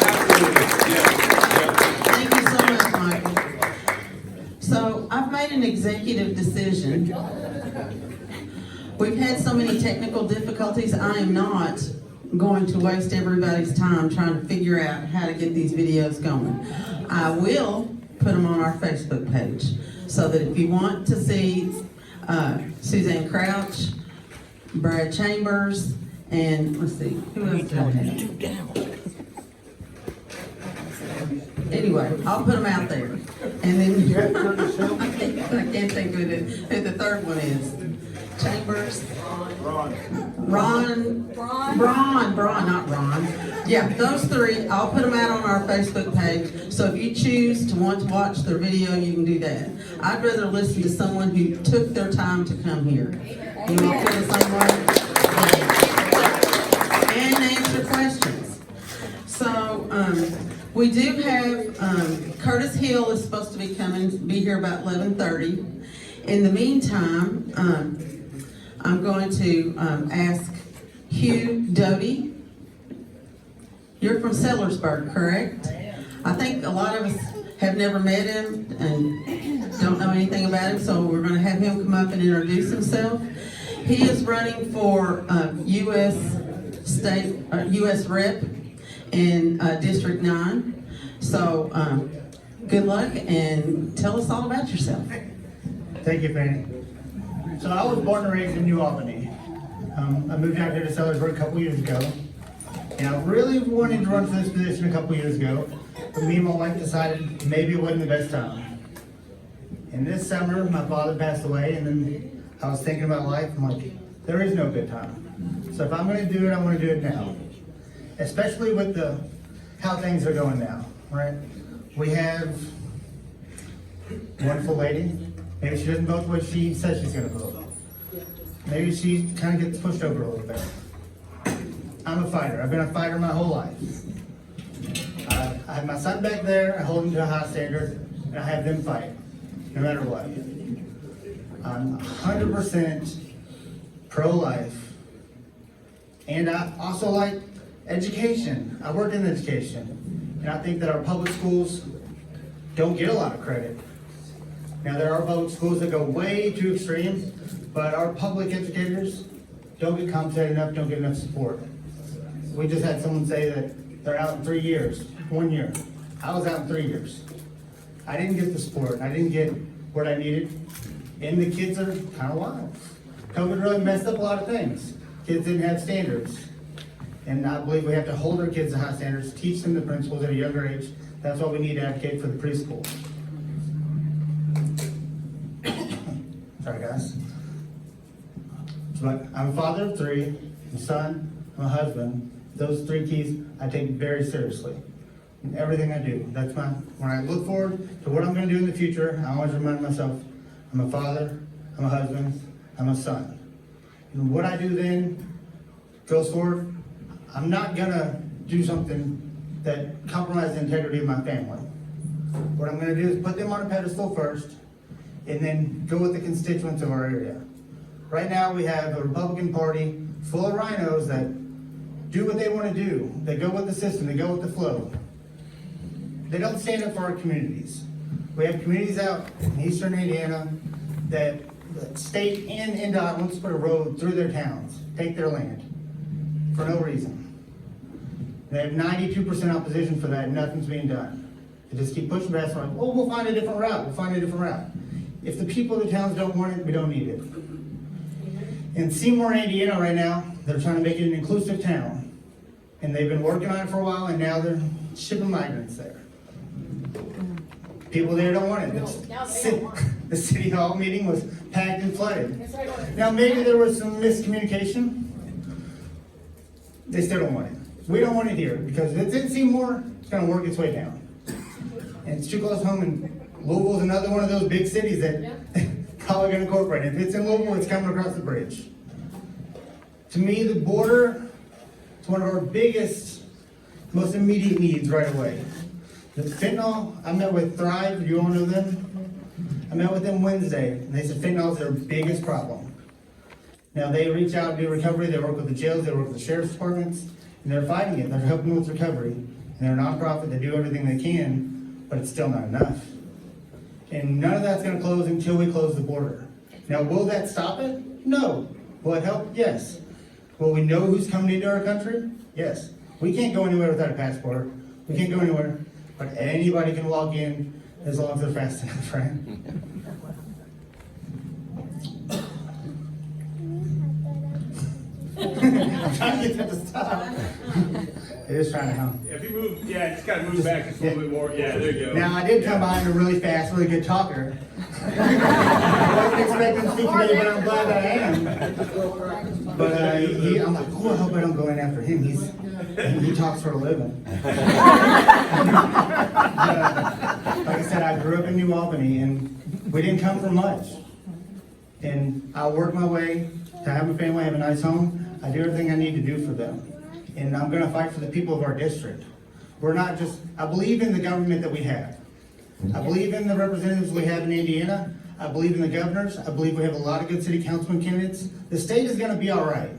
Speaker 8: absolutely. Yeah.
Speaker 1: Thank you so much, Michael. So I've made an executive decision. We've had so many technical difficulties. I am not going to waste everybody's time trying to figure out how to get these videos going. I will put them on our Facebook page so that if you want to see Suzanne Crouch, Brad Chambers, and let's see, who else do I have? Anyway, I'll put them out there. And then I can't think who the third one is. Chambers. Braun, not Ron. Yeah, those three, I'll put them out on our Facebook page. So if you choose to want to watch their video, you can do that. I'd rather listen to someone who took their time to come here. You all feel the same way? And answer questions. So, we do have, Curtis Hill is supposed to be here about 11:30. In the meantime, I'm going to ask Hugh Doty. You're from Sellersburg, correct? I think a lot of us have never met him and don't know anything about him, so we're going to have him come up and introduce himself. He is running for U.S. Rep in District 9. So good luck and tell us all about yourself.
Speaker 12: Thank you, Fanny. So I was born and raised in New Albany. I moved out here to Sellersburg a couple years ago. And I really wanted to run for this position a couple years ago, but me and my wife decided maybe it wasn't the best time. And this summer, my father passed away, and then I was thinking about life. I'm like, there is no good time. So if I'm going to do it, I want to do it now. Especially with how things are going now, right? We have a wonderful lady. Maybe she doesn't vote the way she says she's going to vote. Maybe she kind of gets pushed over a little bit. I'm a fighter. I've been a fighter my whole life. I have my son back there. I hold him to a high standard, and I have them fight, no matter what. I'm 100% pro-life, and I also like education. I work in education, and I think that our public schools don't get a lot of credit. Now, there are public schools that go way too extreme, but our public educators don't get compensated enough, don't get enough support. We just had someone say that they're out in 3 years, 1 year. I was out in 3 years. I didn't get the support. I didn't get what I needed. And the kids are kind of wild. COVID really messed up a lot of things. Kids didn't have standards. And I believe we have to hold our kids to high standards, teach them the principles at a younger age. That's why we need to advocate for the preschool. Sorry, guys. But I'm a father of 3, I'm a son, I'm a husband. Those 3 keys I take very seriously in everything I do. That's when I look forward to what I'm going to do in the future, I always remind myself, I'm a father, I'm a husband, I'm a son. And what I do then goes forward. I'm not going to do something that compromises the integrity of my family. What I'm going to do is put them on a pedestal first, and then go with the constituents of our area. Right now we have a Republican Party full of rhinos that do what they want to do. They go with the system, they go with the flow. They don't stand up for our communities. We have communities out in eastern Indiana that the state and NDOT wants to put a road through their towns, take their land, for no reason. They have 92% opposition for that, and nothing's being done. They just keep pushing back, like, oh, we'll find a different route, we'll find a different route. If the people of the towns don't want it, we don't need it. In Seymour, Indiana right now, they're trying to make it an inclusive town. And they've been working on it for a while, and now they're shipping migrants there. People there don't want it. The city hall meeting was packed and flooded. Now, maybe there was some miscommunication. They still don't want it. We don't want it here, because if it's in Seymour, it's gonna work its way down. And it's too close home, and Louisville's another one of those big cities that probably gonna incorporate it. If it's in Louisville, it's coming across the bridge. To me, the border is one of our biggest, most immediate needs right away. The fentanyl, I met with Thrive, you all know them? I met with them Wednesday, and they said fentanyl is their biggest problem. Now, they reach out and do recovery, they work with the jails, they work with the sheriff's departments, and they're fighting it, they're helping with recovery. And they're a nonprofit, they do everything they can, but it's still not enough. And none of that's gonna close until we close the border. Now, will that stop it? No. Will it help? Yes. Will we know who's coming into our country? Yes. We can't go anywhere without a passport. We can't go anywhere, but anybody can walk in as long as they're fast enough, right? I'm trying to get that to stop. It is trying to hum.
Speaker 8: If you move, yeah, just kind of move back just a little bit more. Yeah, there you go.
Speaker 12: Now, I did come behind a really fast, really good talker. I wasn't expecting to speak today, but I'm glad that I am. But I'm like, oh, I hope I don't go in after him. He talks for a living. Like I said, I grew up in New Albany, and we didn't come from much. And I work my way to have a family, have a nice home. I do everything I need to do for them. And I'm gonna fight for the people of our district. We're not just, I believe in the government that we have. I believe in the representatives we have in Indiana. I believe in the governors. I believe we have a lot of good city councilman candidates. The state is gonna be all right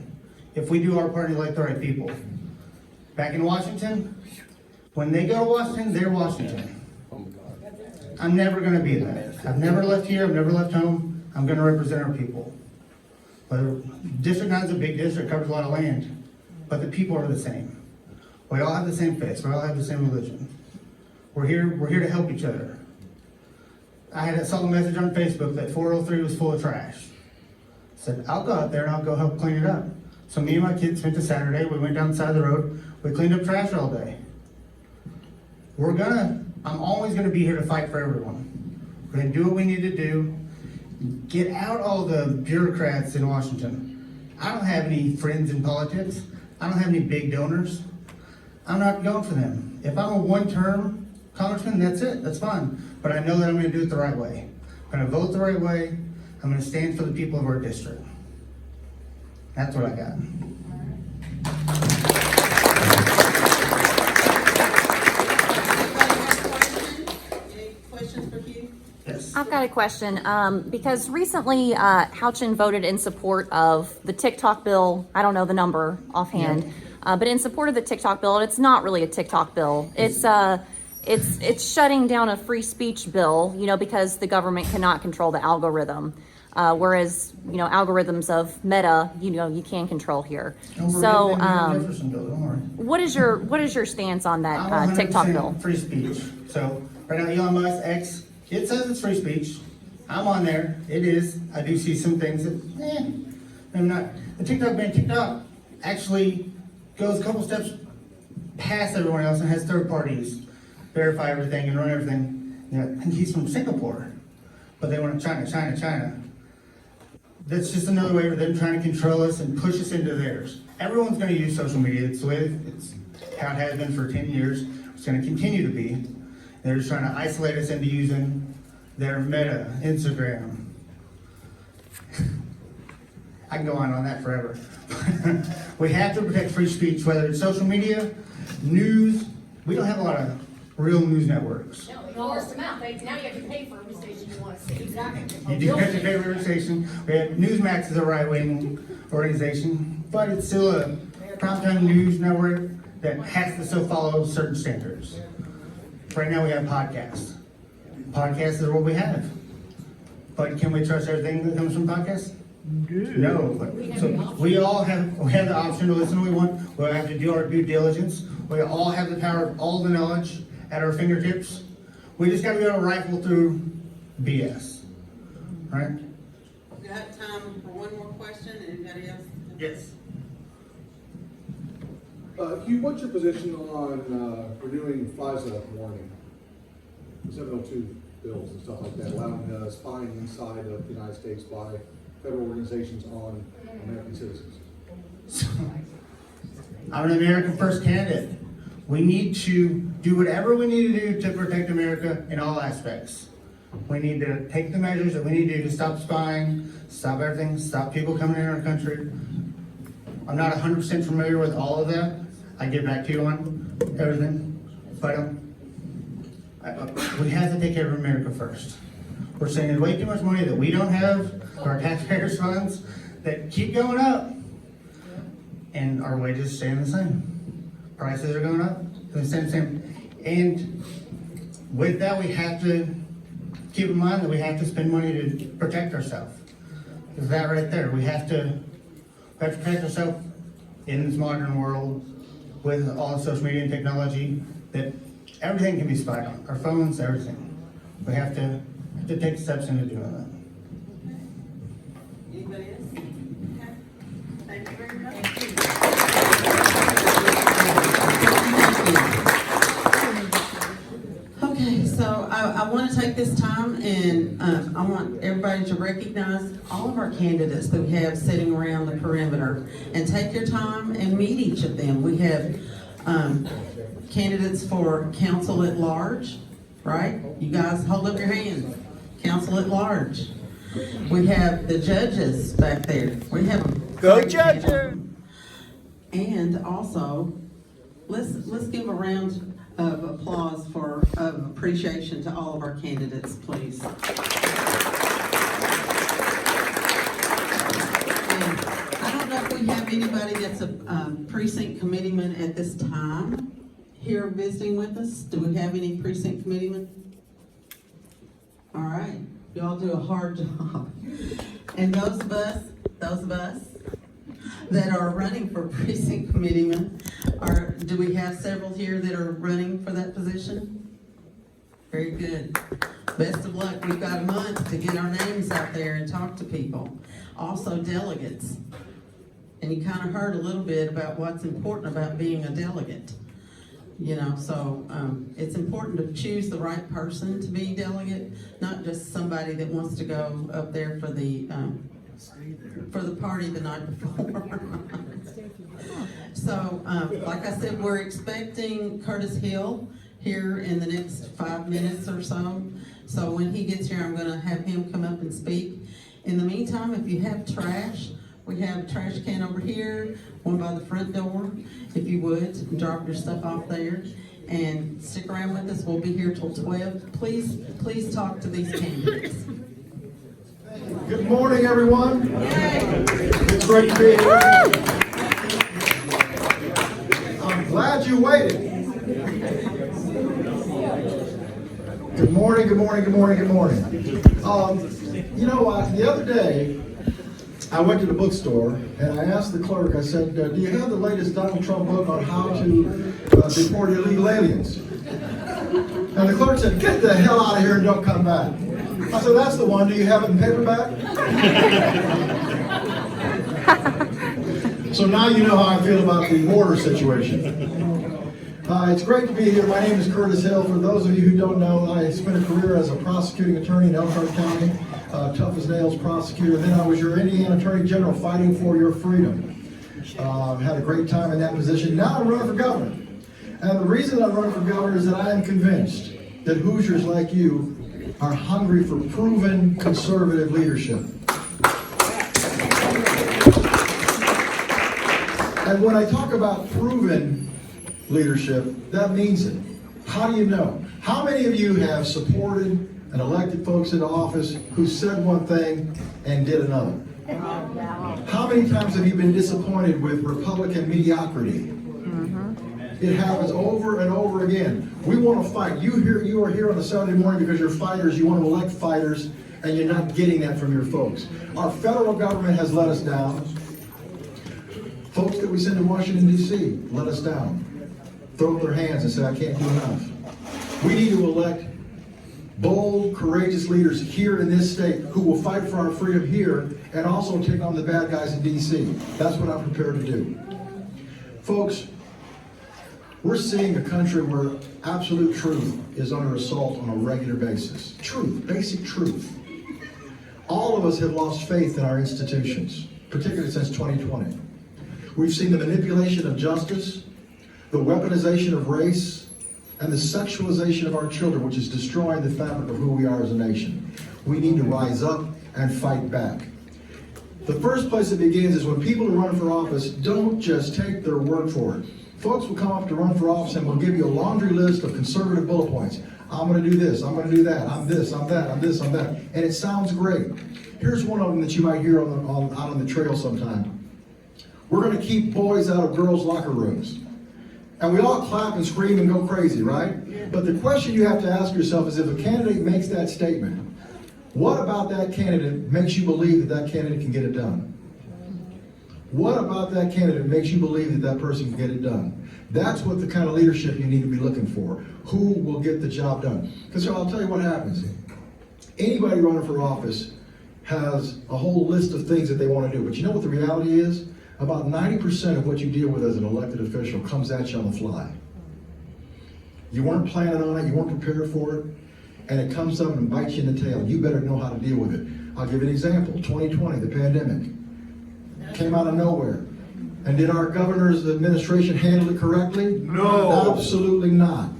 Speaker 12: if we do our part and elect the right people. Back in Washington, when they go to Washington, they're Washington. I'm never gonna be that. I've never left here, I've never left home. I'm gonna represent our people. But District 9 is a big district, covers a lot of land, but the people are the same. We all have the same faith, we all have the same religion. We're here to help each other. I saw a message on Facebook that 403 was full of trash. I said, I'll go out there and I'll go help clean it up. So me and my kids spent a Saturday, we went down the side of the road, we cleaned up trash all day. I'm always gonna be here to fight for everyone. We're gonna do what we need to do. Get out all the bureaucrats in Washington. I don't have any friends in politics. I don't have any big donors. I'm not going for them. If I'm a one-term congressman, that's it, that's fine. But I know that I'm gonna do it the right way. I'm gonna vote the right way. I'm gonna stand for the people of our district. That's what I got.
Speaker 1: Any questions for Hugh?
Speaker 12: Yes.
Speaker 4: I've got a question, because recently, Houchin voted in support of the TikTok bill. I don't know the number offhand, but in support of the TikTok bill, and it's not really a TikTok bill. It's shutting down a free speech bill, because the government cannot control the algorithm. Whereas, algorithms of Meta, you can control here. So, what is your stance on that TikTok bill?
Speaker 12: Free speech. So right now, Elon Musk X, it says it's free speech. I'm on there. It is. I do see some things that, I'm not. The TikTok ban, TikTok actually goes a couple steps past everyone else and has third parties verify everything and run everything. And he's from Singapore, but they want China. That's just another way of them trying to control us and push us into theirs. Everyone's going to use social media. It's how it has been for 10 years. It's going to continue to be. They're just trying to isolate us into using their Meta, Instagram. I can go on that forever. We have to protect free speech, whether it's social media, news. We don't have a lot of real news networks.
Speaker 10: No, they forced them out. Now you have to pay for every station you want to see. Exactly.
Speaker 12: You do have to pay for every station. We have Newsmax is a right-wing organization, but it's still a primetime news network that has to still follow certain standards. Right now we have podcasts. Podcasts is what we have. But can we trust everything that comes from podcasts? No. So we have the option to listen when we want. We have to do our due diligence. We all have the power of all the knowledge at our fingertips. We just got to be able to rifle through BS. Right?
Speaker 1: We got time for one more question. Anybody else?
Speaker 12: Yes.
Speaker 13: Hugh, what's your position on renewing FISA warning? 702. bills and stuff like that, allowing spying inside of the United States by federal organizations on American citizens.
Speaker 12: I'm an American First candidate. We need to do whatever we need to do to protect America in all aspects. We need to take the measures that we need to do to stop spying, stop everything, stop people coming in our country. I'm not 100% familiar with all of that. I get back to you on everything, but we have to take care of America first. We're sending way too much money that we don't have, our taxpayers' funds, that keep going up, and our wages staying the same. Prices are going up, they're staying the same. And with that, we have to keep in mind that we have to spend money to protect ourselves. Is that right there? We have to protect ourselves in this modern world with all the social media and technology that everything can be spied on. Our phones, everything. We have to take steps into doing that.
Speaker 6: Anybody else? Okay. Thank you very much.
Speaker 1: Okay, so I want to take this time and I want everybody to recognize all of our candidates that we have sitting around the perimeter, and take your time and meet each of them. We have candidates for council at large, right? You guys hold up your hands. Council at large. We have the judges back there. We have them.
Speaker 12: Go judges!
Speaker 1: And also, let's give a round of applause of appreciation to all of our candidates, please. And I don't know if we have anybody that's a precinct committeeman at this time here visiting with us. Do we have any precinct committeemen? All right, y'all do a hard job. And those of us that are running for precinct committeeman, do we have several here that are running for that position? Very good. Best of luck. We've got a month to get our names out there and talk to people. Also delegates. And you kind of heard a little bit about what's important about being a delegate. You know, so it's important to choose the right person to be delegate, not just somebody that wants to go up there for the party the night before. So, like I said, we're expecting Curtis Hill here in the next 5 minutes or so. So when he gets here, I'm gonna have him come up and speak. In the meantime, if you have trash, we have a trash can over here, one by the front door. If you would, drop your stuff off there and stick around with us. We'll be here till 12. Please talk to these candidates.
Speaker 13: Good morning, everyone. It's great to be here. I'm glad you waited. Good morning, good morning, good morning, good morning. You know what, the other day, I went to the bookstore and I asked the clerk, I said, do you have the latest Donald Trump book on how to deport illegal aliens? And the clerk said, get the hell out of here and don't come back. I said, that's the one. Do you have it in paperback? So now you know how I feel about the border situation. It's great to be here. My name is Curtis Hill. For those of you who don't know, I spent a career as a prosecuting attorney in Elkhart County, tough as nails prosecutor. Then I was your Indiana Attorney General fighting for your freedom. Had a great time in that position. Now I'm running for governor. And the reason I'm running for governor is that I am convinced that Hoosiers like you are hungry for proven conservative leadership. And when I talk about proven leadership, that means it. How do you know? How many of you have supported and elected folks into office who said one thing and did another? How many times have you been disappointed with Republican mediocrity? It happens over and over again. We want to fight. You are here on a Saturday morning because you're fighters. You want to elect fighters, and you're not getting that from your folks. Our federal government has let us down. Folks that we send to Washington, D.C. let us down. Throw up their hands and say, I can't do enough. We need to elect bold, courageous leaders here in this state who will fight for our freedom here and also take on the bad guys in D.C. That's what I'm prepared to do. Folks, We're seeing a country where absolute truth is under assault on a regular basis. Truth, basic truth. All of us have lost faith in our institutions, particularly since 2020. We've seen the manipulation of justice, the weaponization of race, and the sexualization of our children, which is destroying the fabric of who we are as a nation. We need to rise up and fight back. The first place it begins is when people are running for office, don't just take their word for it. Folks will come up to run for office and will give you a laundry list of conservative bullet points. I'm going to do this, I'm going to do that, I'm this, I'm that, I'm this, I'm that. And it sounds great. Here's one of them that you might hear out on the trail sometime. We're going to keep boys out of girls' locker rooms. And we all clap and scream and go crazy, right? But the question you have to ask yourself is, if a candidate makes that statement, what about that candidate makes you believe that that candidate can get it done? What about that candidate makes you believe that that person can get it done? That's what the kind of leadership you need to be looking for. Who will get the job done? Because I'll tell you what happens. Anybody running for office has a whole list of things that they want to do. But you know what the reality is? About 90% of what you deal with as an elected official comes at you on the fly. You weren't planning on it, you weren't prepared for it, and it comes up and bites you in the tail. You better know how to deal with it. I'll give you an example. 2020, the pandemic, came out of nowhere. And did our governor's administration handle it correctly?
Speaker 5: No.
Speaker 13: Absolutely not.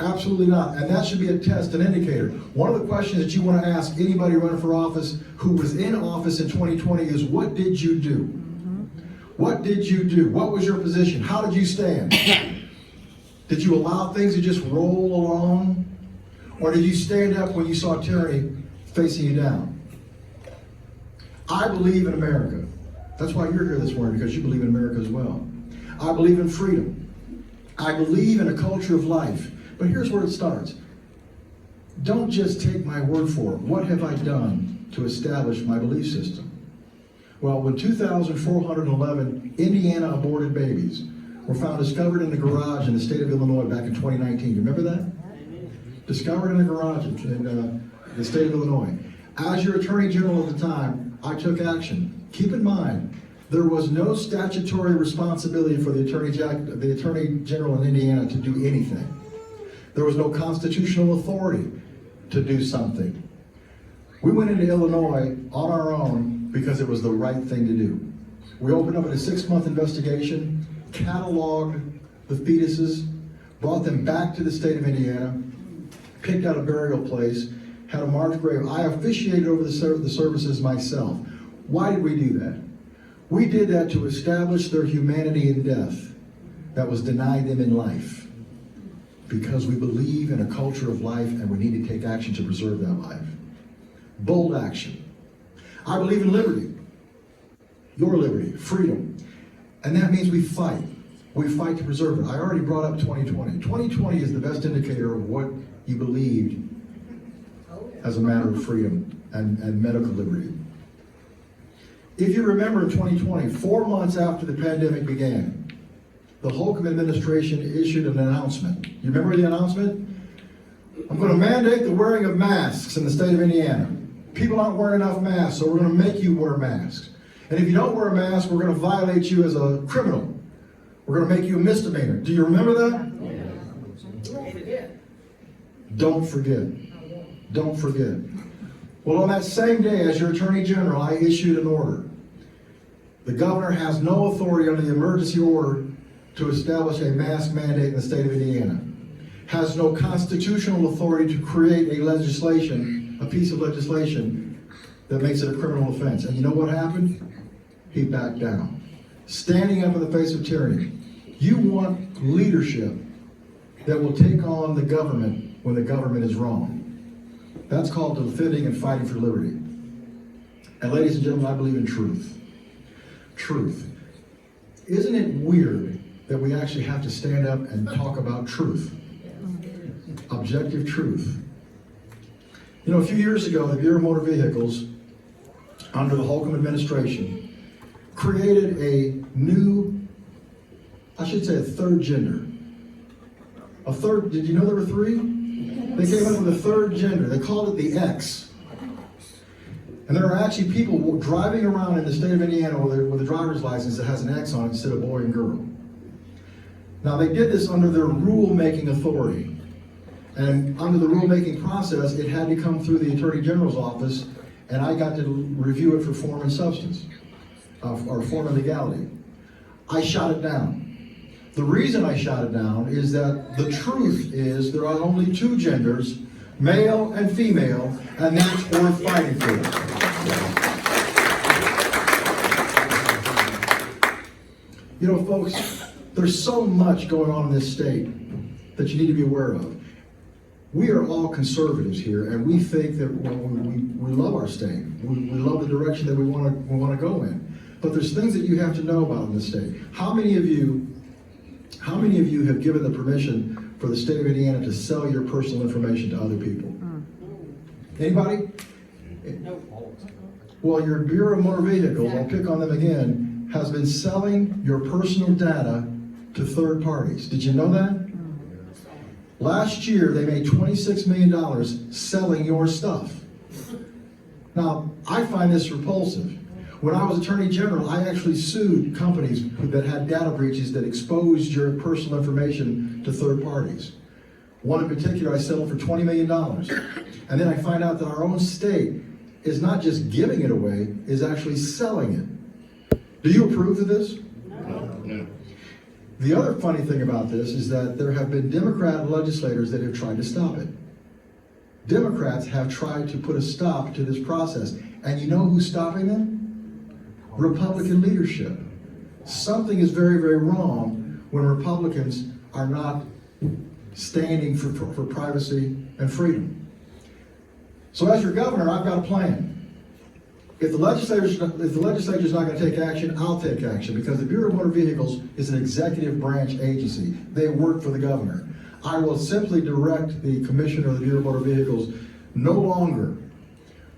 Speaker 13: Absolutely not. And that should be a test, an indicator. One of the questions that you want to ask anybody running for office who was in office in 2020 is, what did you do? What did you do? What was your position? How did you stand? Did you allow things to just roll along? Or did you stand up when you saw tyranny facing you down? I believe in America. That's why you're here this morning, because you believe in America as well. I believe in freedom. I believe in a culture of life. But here's where it starts. Don't just take my word for it. What have I done to establish my belief system? Well, when 2,411 Indiana aborted babies were found discovered in the garage in the state of Illinois back in 2019, you remember that? Discovered in the garage in the state of Illinois. As your Attorney General at the time, I took action. Keep in mind, there was no statutory responsibility for the Attorney General in Indiana to do anything. There was no constitutional authority to do something. We went into Illinois on our own because it was the right thing to do. We opened up a 6-month investigation, cataloged the fetuses, brought them back to the state of Indiana, picked out a burial place, had a marked grave. I officiated over the services myself. Why did we do that? We did that to establish their humanity in death that was denied them in life, because we believe in a culture of life and we need to take action to preserve that life. Bold action. I believe in liberty, your liberty, freedom. And that means we fight. We fight to preserve it. I already brought up 2020. 2020 is the best indicator of what you believed as a matter of freedom and medical liberty. If you remember in 2020, 4 months after the pandemic began, the Holcomb administration issued an announcement. You remember the announcement? I'm going to mandate the wearing of masks in the state of Indiana. People aren't wearing enough masks, so we're going to make you wear masks. And if you don't wear a mask, we're going to violate you as a criminal. We're going to make you a misdemeanor. Do you remember that? Yeah. Don't forget. Don't forget. Well, on that same day, as your Attorney General, I issued an order. The governor has no authority under the emergency order to establish a mask mandate in the state of Indiana. Has no constitutional authority to create a piece of legislation that makes it a criminal offense. And you know what happened? He backed down. Standing up in the face of tyranny. You want leadership that will take on the government when the government is wrong. That's called defending and fighting for liberty. And ladies and gentlemen, I believe in truth. Truth. Isn't it weird that we actually have to stand up and talk about truth? Objective truth. You know, a few years ago, the Bureau of Motor Vehicles, under the Holcomb administration, created a new, I should say a third gender. A third, did you know there were 3? They came up with a third gender. They called it the X. And there are actually people driving around in the state of Indiana with a driver's license that has an X on it instead of boy and girl. Now, they did this under their rule-making authority. And under the rule-making process, it had to come through the Attorney General's office, and I got to review it for form and substance, or form and legality. I shot it down. The reason I shot it down is that the truth is there are only two genders, male and female, and that's worth fighting for. You know, folks, there's so much going on in this state that you need to be aware of. We are all conservatives here, and we think that we love our state. We love the direction that we want to go in. But there's things that you have to know about in this state. How many of you have given the permission for the state of Indiana to sell your personal information to other people? Anybody? Well, your Bureau of Motor Vehicles, I'll pick on them again, has been selling your personal data to third parties. Did you know that? Last year, they made $26 million selling your stuff. Now, I find this repulsive. When I was Attorney General, I actually sued companies that had data breaches that exposed your personal information to third parties. One in particular, I settled for $20 million. And then I find out that our own state is not just giving it away, is actually selling it. Do you approve of this?
Speaker 5: No.
Speaker 13: The other funny thing about this is that there have been Democrat legislators that have tried to stop it. Democrats have tried to put a stop to this process. And you know who's stopping them? Republican leadership. Something is very, very wrong when Republicans are not standing for privacy and freedom. So as your governor, I've got a plan. If the legislature's not going to take action, I'll take action, because the Bureau of Motor Vehicles is an executive branch agency. They work for the governor. I will simply direct the commissioner of the Bureau of Motor Vehicles, no longer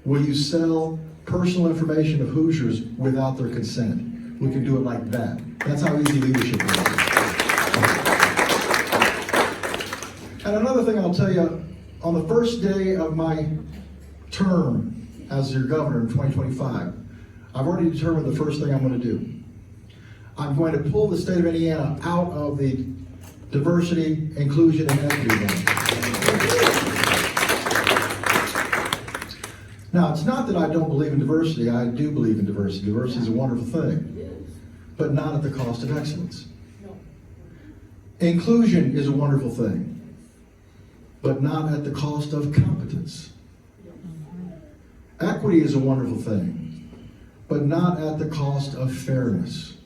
Speaker 13: will you sell personal information of Hoosiers without their consent. We can do it like that. That's how easy leadership is. And another thing I'll tell you, on the first day of my term as your governor in 2025, I've already determined the first thing I'm going to do. I'm going to pull the state of Indiana out of the diversity, inclusion, and equity zone. Now, it's not that I don't believe in diversity. I do believe in diversity. Diversity is a wonderful thing, but not at the cost of excellence. Inclusion is a wonderful thing, but not at the cost of competence. Equity is a wonderful thing, but not at the cost of fairness.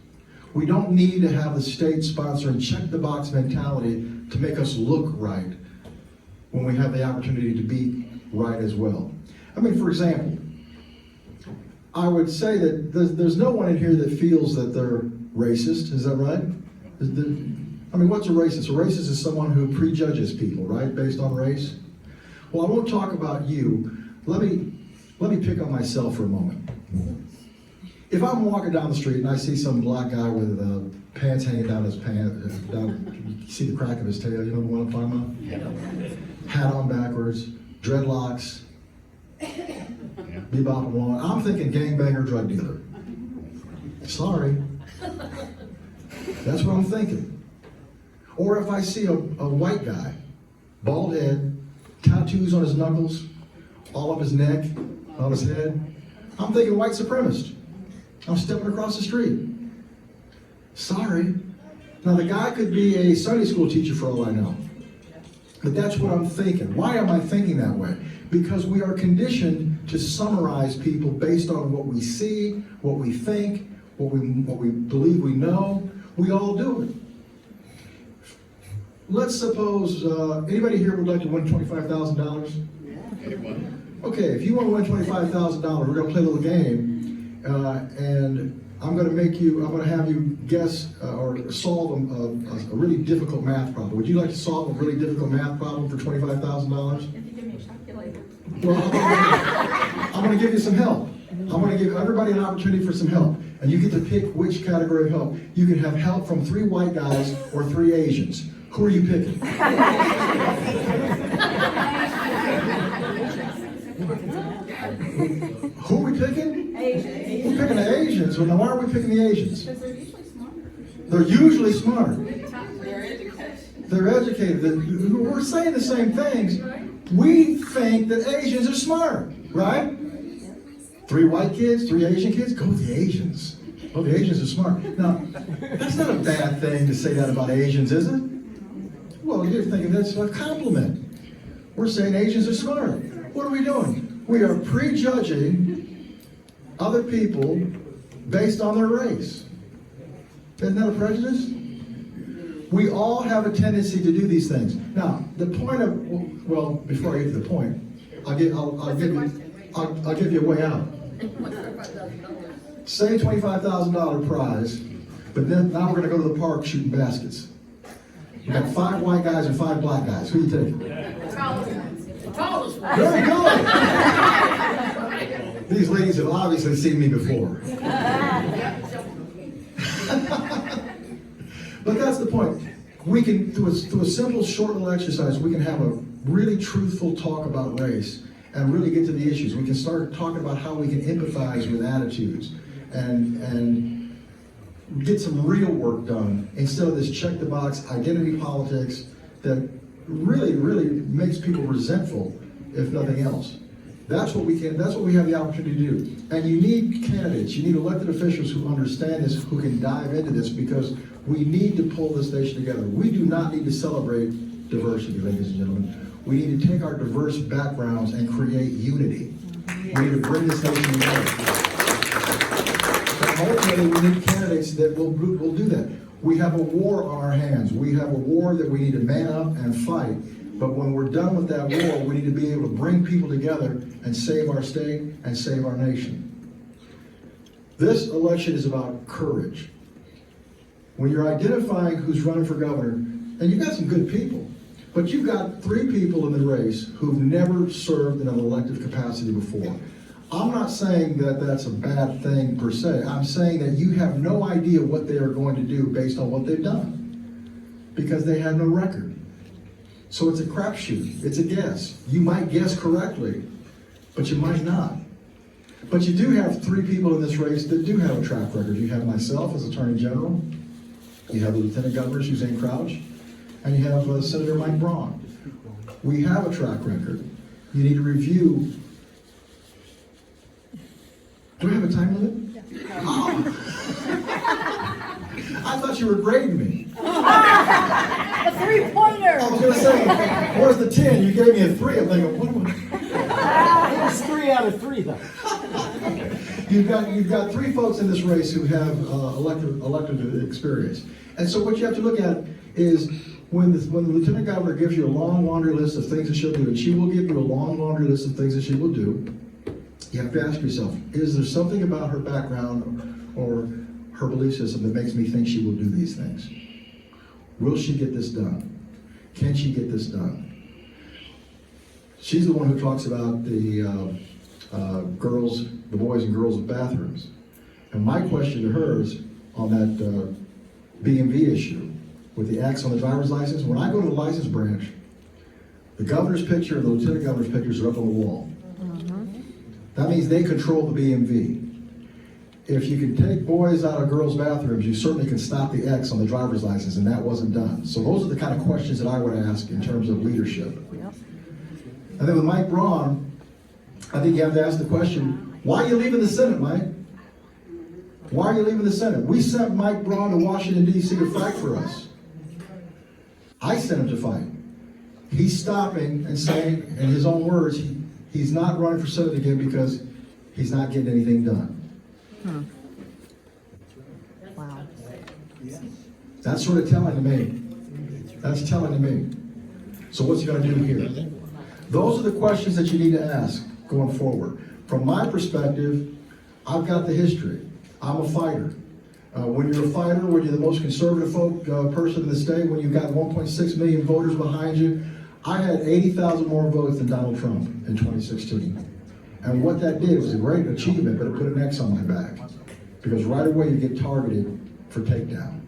Speaker 13: We don't need to have the state sponsoring check-the-box mentality to make us look right when we have the opportunity to be right as well. I mean, for example, I would say that there's no one in here that feels that they're racist. Is that right? I mean, what's a racist? A racist is someone who prejudges people, right, based on race. Well, I won't talk about you. Let me pick on myself for a moment. If I'm walking down the street and I see some black guy with pants hanging down his pants, you see the crack of his tail, you know what I'm talking about? Hat on backwards, dreadlocks, bebop and wall. I'm thinking gangbanger, drug dealer. Sorry. That's what I'm thinking. Or if I see a white guy, bald head, tattoos on his knuckles, all up his neck, on his head, I'm thinking white supremacist. I'm stepping across the street. Sorry. Now the guy could be a Sunday school teacher for all I know. But that's what I'm thinking. Why am I thinking that way? Because we are conditioned to summarize people based on what we see, what we think, what we believe we know. We all do it. Let's suppose, anybody here would like to win $25,000? Okay, if you want to win $25,000, we're going to play a little game, and I'm going to have you guess or solve a really difficult math problem. Would you like to solve a really difficult math problem for $25,000?
Speaker 6: If you give me a calculator.
Speaker 13: Well, I'm going to give you some help. I'm going to give everybody an opportunity for some help, and you get to pick which category of help. You can have help from 3 white guys or 3 Asians. Who are you picking? Who are we picking?
Speaker 6: Asians.
Speaker 13: We're picking the Asians. Well, now why are we picking the Asians?
Speaker 6: Because they're usually smarter.
Speaker 13: They're usually smarter.
Speaker 6: There is
Speaker 13: They're educated. We're saying the same things. We think that Asians are smart, right? 3 white kids, 3 Asian kids, go with the Asians. Oh, the Asians are smart. Now, that's not a bad thing to say that about Asians, is it? Well, you're thinking that's a compliment. We're saying Asians are smart. What are we doing? We are prejudging other people based on their race. Isn't that a prejudice? We all have a tendency to do these things. Now, the point of, well, before I get to the point, I'll give you a way out. Say $25,000 prize, but then now we're going to go to the park shooting baskets. You got 5 white guys and 5 black guys. Who you taking? Very good. These ladies have obviously seen me before. But that's the point. We can, through a simple, short little exercise, we can have a really truthful talk about race and really get to the issues. We can start talking about how we can empathize with attitudes and get some real work done instead of this check the box identity politics that really makes people resentful, if nothing else. That's what we have the opportunity to do. And you need candidates, you need elected officials who understand this, who can dive into this, because we need to pull this nation together. We do not need to celebrate diversity, ladies and gentlemen. We need to take our diverse backgrounds and create unity. We need to bring this nation together. But ultimately, we need candidates that will do that. We have a war on our hands. We have a war that we need to man up and fight. But when we're done with that war, we need to be able to bring people together and save our state and save our nation. This election is about courage. When you're identifying who's running for governor, and you've got some good people, but you've got 3 people in the race who've never served in an elective capacity before. I'm not saying that that's a bad thing per se. I'm saying that you have no idea what they are going to do based on what they've done, because they have no record. So it's a crapshoot. It's a guess. You might guess correctly, but you might not. But you do have 3 people in this race that do have a track record. You have myself as Attorney General. You have the Lieutenant Governor, Suzanne Crouch. And you have Senator Mike Braun. We have a track record. You need to review. Do we have a time limit? Yeah. Oh. I thought you were grading me.
Speaker 4: A 3-pointer.
Speaker 13: I was going to say, where's the 10? You gave me a 3. I'm thinking, what am I?
Speaker 12: It was 3 out of 3, though.
Speaker 13: You've got 3 folks in this race who have elected experience. And so what you have to look at is when the Lieutenant Governor gives you a long laundry list of things that she'll do, and she will give you a long laundry list of things that she will do, you have to ask yourself, is there something about her background or her belief system that makes me think she will do these things? Will she get this done? Can she get this done? She's the one who talks about the boys and girls with bathrooms. And my question to her is on that B&V issue with the X on the driver's license. When I go to the license branch, the governor's picture and the lieutenant governor's pictures are up on the wall. That means they control the B&V. If you can take boys out of girls' bathrooms, you certainly can stop the X on the driver's license, and that wasn't done. So those are the kind of questions that I would ask in terms of leadership. And then with Mike Braun, I think you have to ask the question, why are you leaving the Senate, Mike? Why are you leaving the Senate? We sent Mike Braun to Washington, D.C. to fight for us. I sent him to fight. He's stopping and saying, in his own words, he's not running for Senate again because he's not getting anything done.
Speaker 4: Wow.
Speaker 13: That's sort of telling to me. That's telling to me. So what's he going to do here? Those are the questions that you need to ask going forward. From my perspective, I've got the history. I'm a fighter. When you're a fighter, when you're the most conservative person in the state, when you've got 1.6 million voters behind you, I had 80,000 more votes than Donald Trump in 2016. And what that did was a great achievement, but it put an X on my back. Because right away you get targeted for takedown.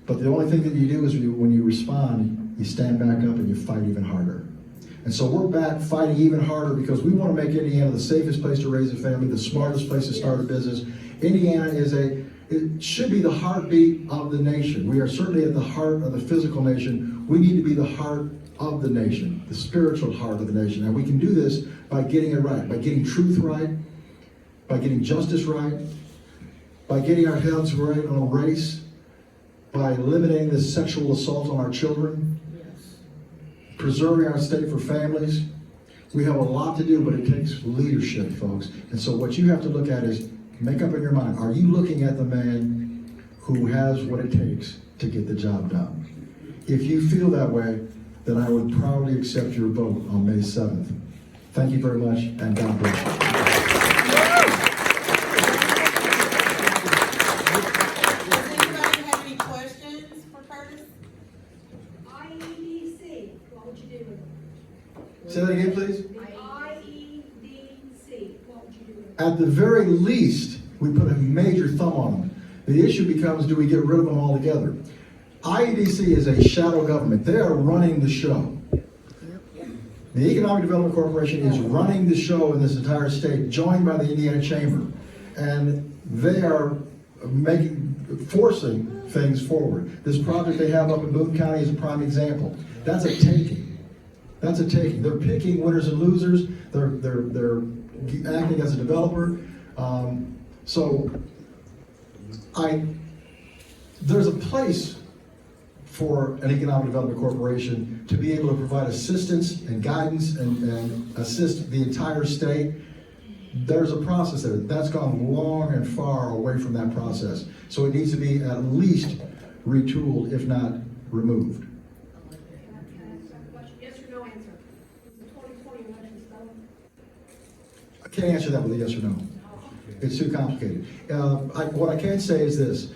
Speaker 13: But the only thing that you do is when you respond, you stand back up and you fight even harder. And so we're back fighting even harder because we want to make Indiana the safest place to raise a family, the smartest place to start a business. Indiana is a It should be the heartbeat of the nation. We are certainly at the heart of the physical nation. We need to be the heart of the nation, the spiritual heart of the nation. And we can do this by getting it right, by getting truth right, by getting justice right, by getting our heads right on race, by eliminating this sexual assault on our children, preserving our state for families. We have a lot to do, but it takes leadership, folks. And so what you have to look at is, make up in your mind, are you looking at the man who has what it takes to get the job done? If you feel that way, then I would proudly accept your vote on May 7th. Thank you very much, and God bless you.
Speaker 6: Does anybody have any questions for Curtis?
Speaker 4: IEDC, what would you do with it?
Speaker 13: Say that again, please.
Speaker 4: The IEDC, what would you do with it?
Speaker 13: At the very least, we put a major thumb on them. The issue becomes, do we get rid of them altogether? IEDC is a shadow government. They are running the show. The Economic Development Corporation is running the show in this entire state, joined by the Indiana Chamber. And they are forcing things forward. This project they have up in Boone County is a prime example. That's a taking. That's a taking. They're picking winners and losers. They're acting as a developer. There's a place for an economic development corporation to be able to provide assistance and guidance and assist the entire state. There's a process there. That's gone long and far away from that process. So it needs to be at least retooled, if not removed.
Speaker 4: Yes or no answer? Is the 2020 election stolen?
Speaker 13: I can't answer that with a yes or no. It's too complicated. What I can say is this.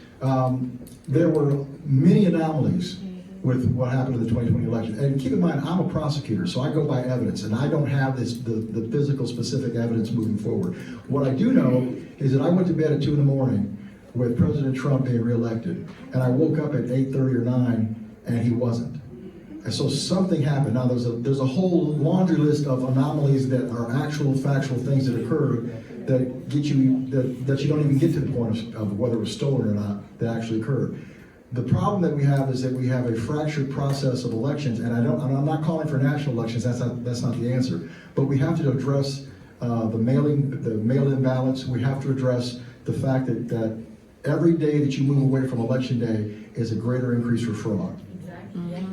Speaker 13: There were many anomalies with what happened in the 2020 election. And keep in mind, I'm a prosecutor, so I go by evidence, and I don't have the physical specific evidence moving forward. What I do know is that I went to bed at 2 in the morning with President Trump being reelected, and I woke up at 8:30 or 9, and he wasn't. And so something happened. Now there's a whole laundry list of anomalies that are actual factual things that occurred that get you that you don't even get to the point of whether it was stolen or not that actually occurred. The problem that we have is that we have a fractured process of elections, and I'm not calling for national elections. That's not the answer. But we have to address the mail-in ballots. We have to address the fact that every day that you move away from election day is a greater increase for fraud.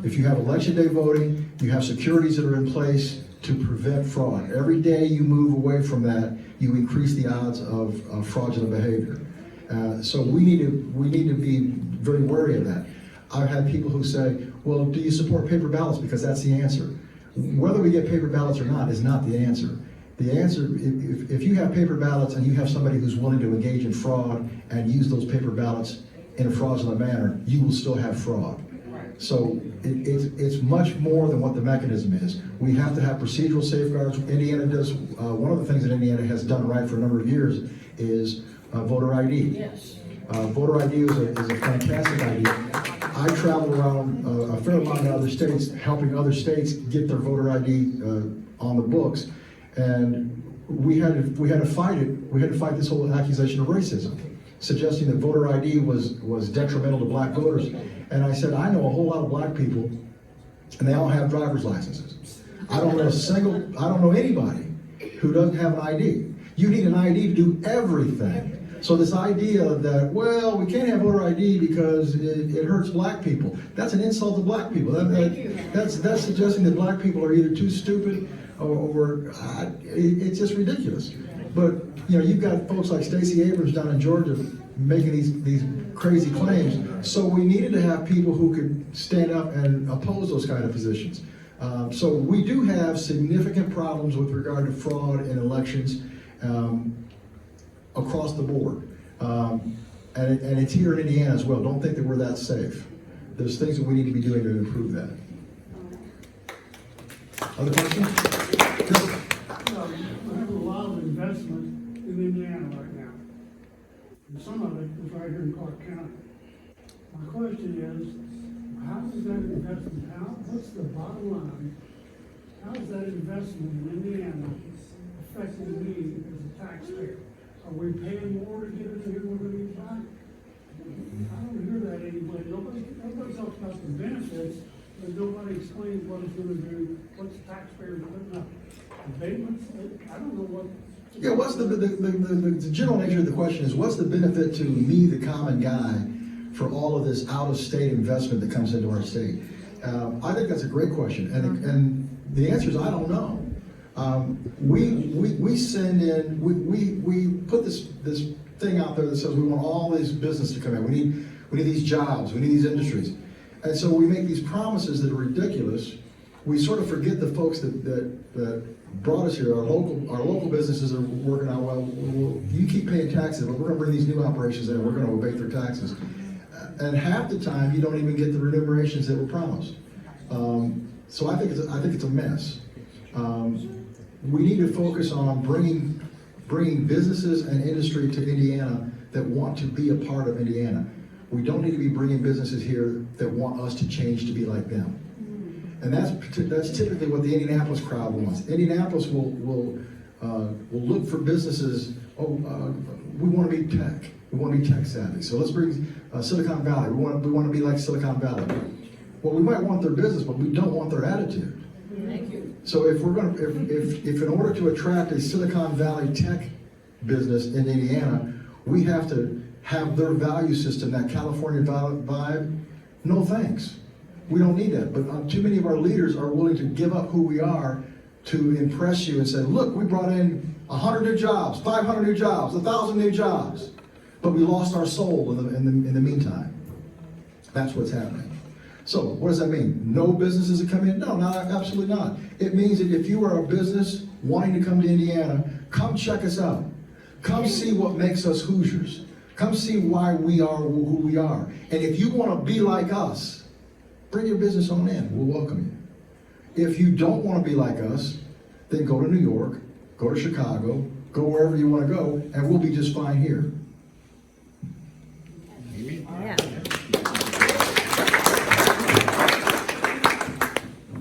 Speaker 13: If you have election day voting, you have securities that are in place to prevent fraud. Every day you move away from that, you increase the odds of fraudulent behavior. So we need to be very wary of that. I've had people who say, well, do you support paper ballots? Because that's the answer. Whether we get paper ballots or not is not the answer. The answer, if you have paper ballots and you have somebody who's willing to engage in fraud and use those paper ballots in a fraudulent manner, you will still have fraud. So it's much more than what the mechanism is. We have to have procedural safeguards. Indiana does, one of the things that Indiana has done right for a number of years is voter ID.
Speaker 4: Yes.
Speaker 13: Voter ID is a fantastic idea. I travel around a fair amount in other states, helping other states get their voter ID on the books, and we had to fight it. We had to fight this whole accusation of racism, suggesting that voter ID was detrimental to black voters. And I said, I know a whole lot of black people, and they all have driver's licenses. I don't know anybody who doesn't have an ID. You need an ID to do everything. So this idea that, well, we can't have voter ID because it hurts black people, that's an insult to black people. That's suggesting that black people are either too stupid or it's just ridiculous. But you've got folks like Stacey Abrams down in Georgia making these crazy claims. So we needed to have people who could stand up and oppose those kind of positions. So we do have significant problems with regard to fraud in elections across the board. And it's here in Indiana as well. Don't think that we're that safe. There's things that we need to be doing to improve that. Other questions?
Speaker 14: We have a lot of investment in Indiana right now. And some of it is right here in Clark County. My question is, how is that investment, what's the bottom line? How is that investment in Indiana affecting me as a taxpayer? Are we paying more to get it here we're going to get back? explain what it's gonna do, what the taxpayers are putting up? Abatements, I don't know what.
Speaker 13: Yeah, what's the general nature of the question is, what's the benefit to me, the common guy, for all of this out-of-state investment that comes into our state? I think that's a great question, and the answer is I don't know. We send in, we put this thing out there that says we want all these business to come in. We need these jobs, we need these industries. And so we make these promises that are ridiculous. We sort of forget the folks that brought us here. Our local businesses are working out well. You keep paying taxes, but we're gonna bring these new operations in, we're gonna abate their taxes. And half the time, you don't even get the remunerations that were promised. So I think it's a mess. We need to focus on bringing businesses and industry to Indiana that want to be a part of Indiana. We don't need to be bringing businesses here that want us to change to be like them. And that's typically what the Indianapolis crowd wants. Indianapolis will look for businesses. We want to be tech. We want to be tech savvy. So let's bring Silicon Valley. We want to be like Silicon Valley. Well, we might want their business, but we don't want their attitude.
Speaker 4: Thank you.
Speaker 13: So if in order to attract a Silicon Valley tech business in Indiana, we have to have their value system, that California vibe. No thanks. We don't need that. But too many of our leaders are willing to give up who we are to impress you and say, look, we brought in 100 new jobs, 500 new jobs, 1,000 new jobs. But we lost our soul in the meantime. That's what's happening. So what does that mean? No businesses that come in? No, absolutely not. It means that if you are a business wanting to come to Indiana, come check us out. Come see what makes us Hoosiers. Come see why we are who we are. And if you want to be like us, bring your business on in. We'll welcome you. If you don't want to be like us, then go to New York, go to Chicago, go wherever you want to go, and we'll be just fine here.
Speaker 4: Yeah.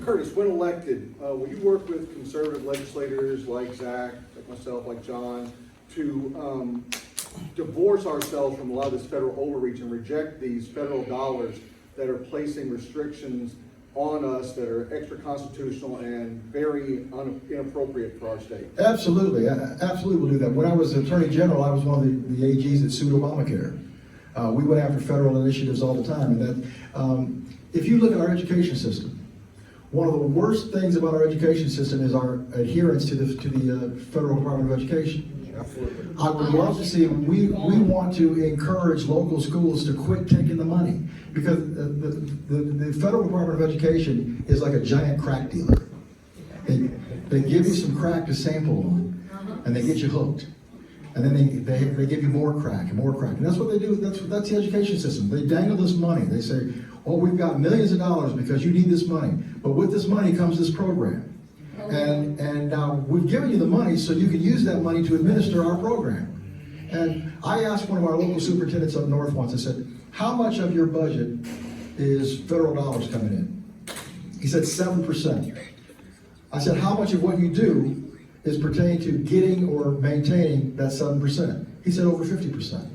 Speaker 15: Curtis, when elected, will you work with conservative legislators like Zach, like myself, like John, to divorce ourselves from a lot of this federal overreach and reject these federal dollars that are placing restrictions on us that are extra constitutional and very inappropriate for our state?
Speaker 13: Absolutely, absolutely we'll do that. When I was Attorney General, I was one of the AGs that sued Obamacare. We went after federal initiatives all the time. And that, if you look at our education system, one of the worst things about our education system is our adherence to the Federal Department of Education.
Speaker 15: Absolutely.
Speaker 13: I would love to see, we want to encourage local schools to quit taking the money, because the Federal Department of Education is like a giant crack dealer. They give you some crack to sample on, and they get you hooked. And then they give you more crack and more crack. And that's what they do. That's the education system. They dangle this money. They say, oh, we've got millions of dollars because you need this money. But with this money comes this program. And we've given you the money so you can use that money to administer our program. And I asked one of our local superintendents up north once, I said, how much of your budget is federal dollars coming in? He said 7%. I said, how much of what you do is pertaining to getting or maintaining that 7%? He said over 50%.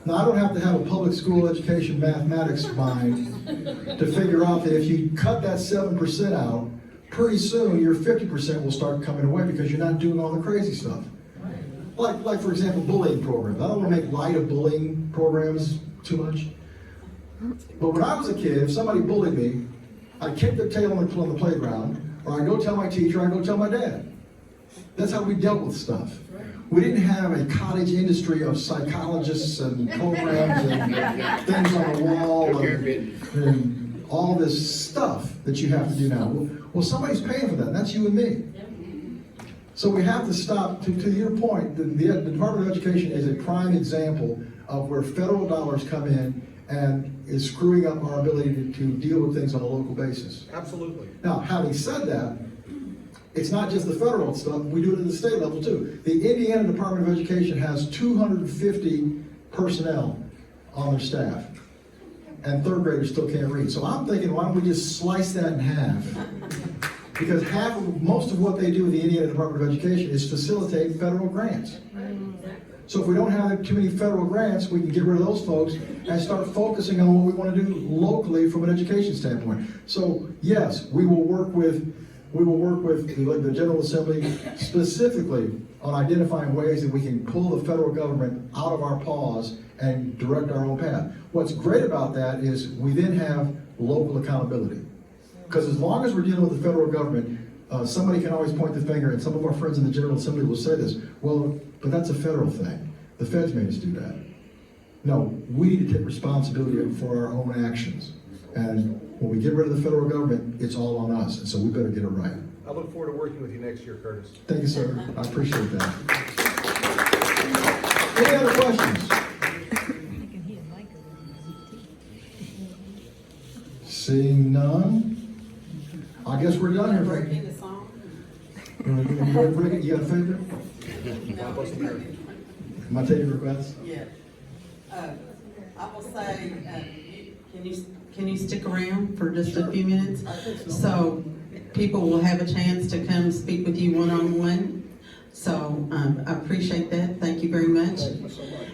Speaker 13: Now, I don't have to have a public school education mathematics mind to figure out that if you cut that 7% out, pretty soon your 50% will start coming away because you're not doing all the crazy stuff. Like for example, bullying programs. I don't want to make light of bullying programs too much. But when I was a kid, if somebody bullied me, I'd kick their tail on the playground, or I'd go tell my teacher, I'd go tell my dad. That's how we dealt with stuff. We didn't have a cottage industry of psychologists and programs and things on the wall and all this stuff that you have to do now. Well, somebody's paying for that. That's you and me. So we have to stop. To your point, the Department of Education is a prime example of where federal dollars come in and is screwing up our ability to deal with things on a local basis.
Speaker 15: Absolutely.
Speaker 13: Now, having said that, it's not just the federal stuff, we do it at the state level too. The Indiana Department of Education has 250 personnel on their staff, and third graders still can't read. So I'm thinking, why don't we just slice that in half? Because most of what they do with the Indiana Department of Education is facilitate federal grants. So if we don't have too many federal grants, we can get rid of those folks and start focusing on what we want to do locally from an education standpoint. So yes, we will work with the General Assembly specifically on identifying ways that we can pull the federal government out of our paws and direct our own path. What's great about that is we then have local accountability. Because as long as we're dealing with the federal government, somebody can always point the finger, and some of our friends in the General Assembly will say this, well, but that's a federal thing. The feds made us do that. No, we need to take responsibility for our own actions. And when we get rid of the federal government, it's all on us, and so we better get it right.
Speaker 9: I look forward to working with you next year, Curtis.
Speaker 13: Thank you, sir. I appreciate that. Any other questions? Seeing none, I guess we're done here.
Speaker 1: Breaking the song?
Speaker 13: You got a favorite? Am I taking requests?
Speaker 1: Yeah. I will say, can you stick around for just a few minutes? So people will have a chance to come speak with you one-on-one. So I appreciate that. Thank you very much.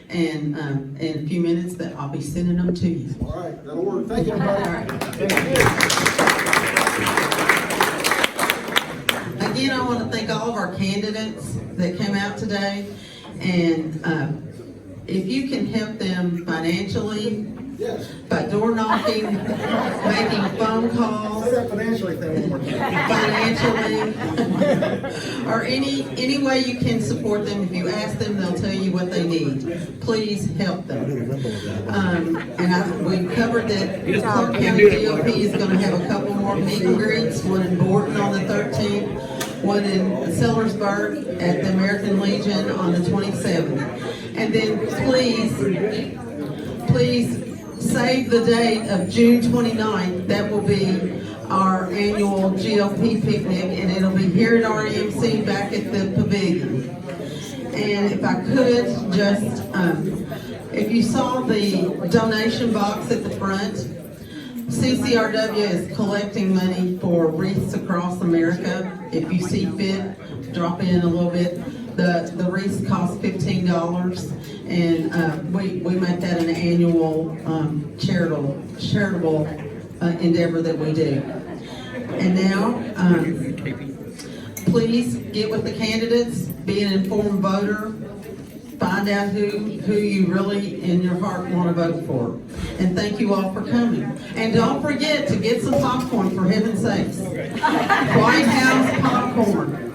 Speaker 1: And in a few minutes, that I'll be sending them to you.
Speaker 13: All right, that'll work. Thank you, everybody.
Speaker 1: Again, I want to thank all of our candidates that came out today. And if you can help them financially,
Speaker 13: yes,
Speaker 1: by door knocking, making phone calls,
Speaker 13: say that financially thing one more time.
Speaker 1: financially, or any way you can support them. If you ask them, they'll tell you what they need. Please help them. We covered that Clark County GOP is going to have a couple more meet and greets, one in Borton on the 13th, one in Sellersburg at the American Legion on the 27th. And then please save the date of June 29th. That will be our annual GOP picnic, and it'll be here at REMC back at the pavilion. And if I could just, if you saw the donation box at the front, CCRW is collecting money for wreaths across America. If you see fit, drop in a little bit. The wreaths cost $15, and we make that an annual charitable endeavor that we do. And now, please get with the candidates, be an informed voter, find out who you really in your heart want to vote for. And thank you all for coming. And don't forget to get some popcorn, for heaven's sakes. White House popcorn.